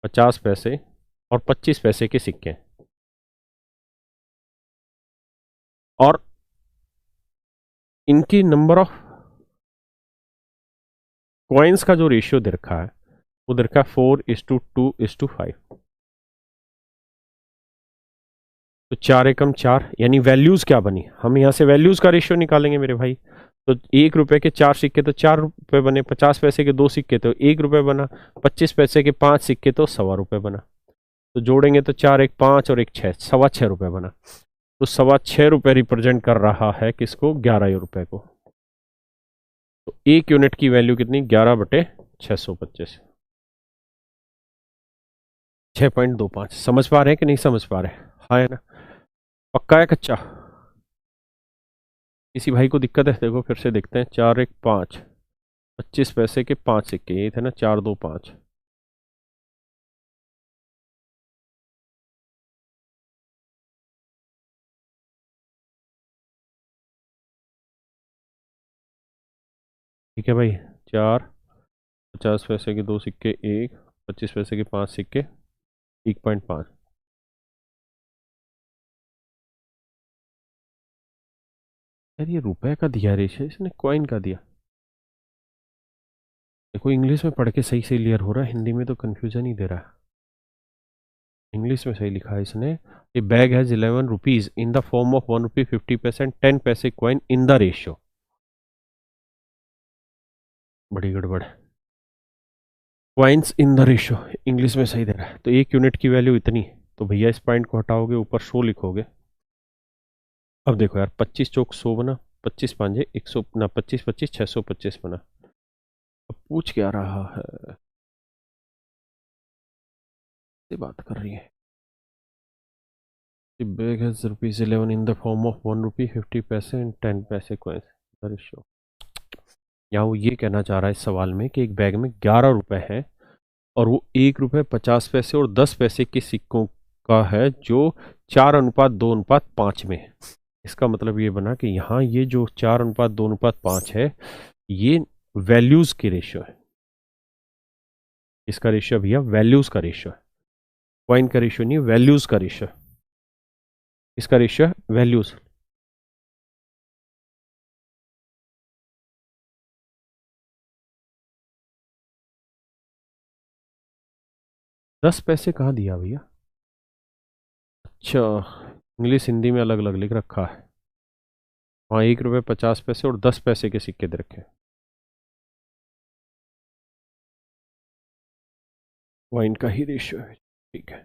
50 पैसे और 25 पैसे के सिक्के हैं, और इनकी नंबर ऑफ कॉइन्स का जो रेशियो दे रखा है वो दे रखा है 4:2:5। तो 4 एकम 4, यानी वैल्यूज क्या बनी, हम यहां से वैल्यूज का रेशियो निकालेंगे मेरे भाई। तो 1 रुपए के 4 सिक्के तो 4 रुपए बने, 50 पैसे के 2 सिक्के तो 1 रुपए बना, 25 पैसे के 5 सिक्के तो 1.25 रुपए बना। तो जोड़ेंगे तो 4 1 5 और 1 6, 6.25 रुपए बना। तो 6.25 रुपए रिप्रेजेंट कर रहा है किसको, 11 रुपए को। तो 1 यूनिट की वैल्यू कितनी, 11/625, 6.25। समझ पा रहे हैं कि नहीं समझ पा रहे? हाँ है ना? पक्का है कच्चा? किसी भाई को दिक्कत है? देखो फिर से देखते हैं, 4 1 5, 25 पैसे के 5 सिक्के, ये थे ना, 4 2 5। ठीक है भाई, 4, 50 पैसे के 2 सिक्के 1, 25 पैसे के 5 सिक्के 1.5। यार ये रुपए का दिया रेशियो, इसने कॉइन का दिया। देखो इंग्लिश में पढ़ के सही से क्लियर हो रहा है, हिंदी में तो कंफ्यूजन ही दे रहा है। इंग्लिश में सही लिखा है इसने, ए bag has 11 rupees in the form of 1 रुपी 50 पैसे एंड 10 पैसे कॉइन इन द रेशियो। बड़ी गड़बड़ है, coins in the ratio English में सही दे रहा है। तो 1 यूनिट की वैल्यू इतनी, तो भैया इस पॉइंट को हटाओगे, ऊपर 100 लिखोगे। अब देखो यार, 25 चौक 100 बना, 25 पांजे 100 ना, 25 25 625 बना। अब पूछ क्या रहा है, से बात कर रही है, The bag has rupees 11 in the form of 1 rupee 50 पैसे and 10 पैसे coins the ratio। यहाँ वो ये कहना चाह रहा है इस सवाल में कि एक बैग में 11 रुपए है और वो 1 रुपए 50 पैसे और 10 पैसे के सिक्कों का है, जो 4:2:5 में है। इसका मतलब ये बना कि यहाँ ये जो 4:2:5 है, ये वैल्यूज की रेशियो है। इसका रेशियो भैया वैल्यूज का रेशियो है, कॉइन का रेशियो नहीं, वैल्यूज का रेशियो है। इसका रेशियो है वैल्यूज। दस पैसे कहाँ दिया भैया? अच्छा, इंग्लिश हिंदी में अलग अलग लिख रखा है। हाँ, 1 रुपए 50 पैसे और 10 पैसे के सिक्के दे रखे हैं, वाइन का ही रेशियो है। ठीक है,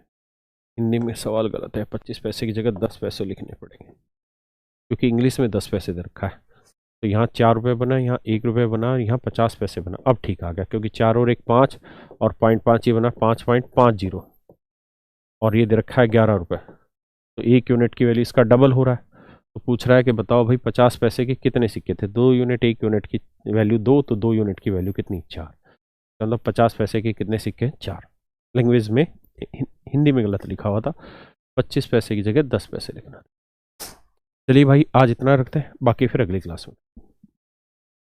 हिंदी में सवाल गलत है, 25 पैसे की जगह 10 पैसे लिखने पड़ेंगे, क्योंकि इंग्लिश में 10 पैसे दे रखा है। तो यहाँ 4 रुपए बना, यहाँ 1 रुपए बना, यहाँ 50 पैसे बना। अब ठीक आ गया, क्योंकि 4 और 1 5 और 0.5 ये बना 5.50, और ये दे रखा है 11 रुपए। तो 1 यूनिट की वैल्यू इसका डबल हो रहा है। तो पूछ रहा है कि बताओ भाई 50 पैसे के कितने सिक्के थे? 2 यूनिट, 1 यूनिट की वैल्यू 2, तो 2 यूनिट की वैल्यू कितनी? 4। मतलब 50 पैसे के कितने सिक्के? 4। लैंग्वेज में हिंदी में गलत लिखा हुआ था, 25 पैसे की जगह 10 पैसे लिखना। चलिए भाई, आज इतना रखते हैं, बाकी फिर अगली क्लास में।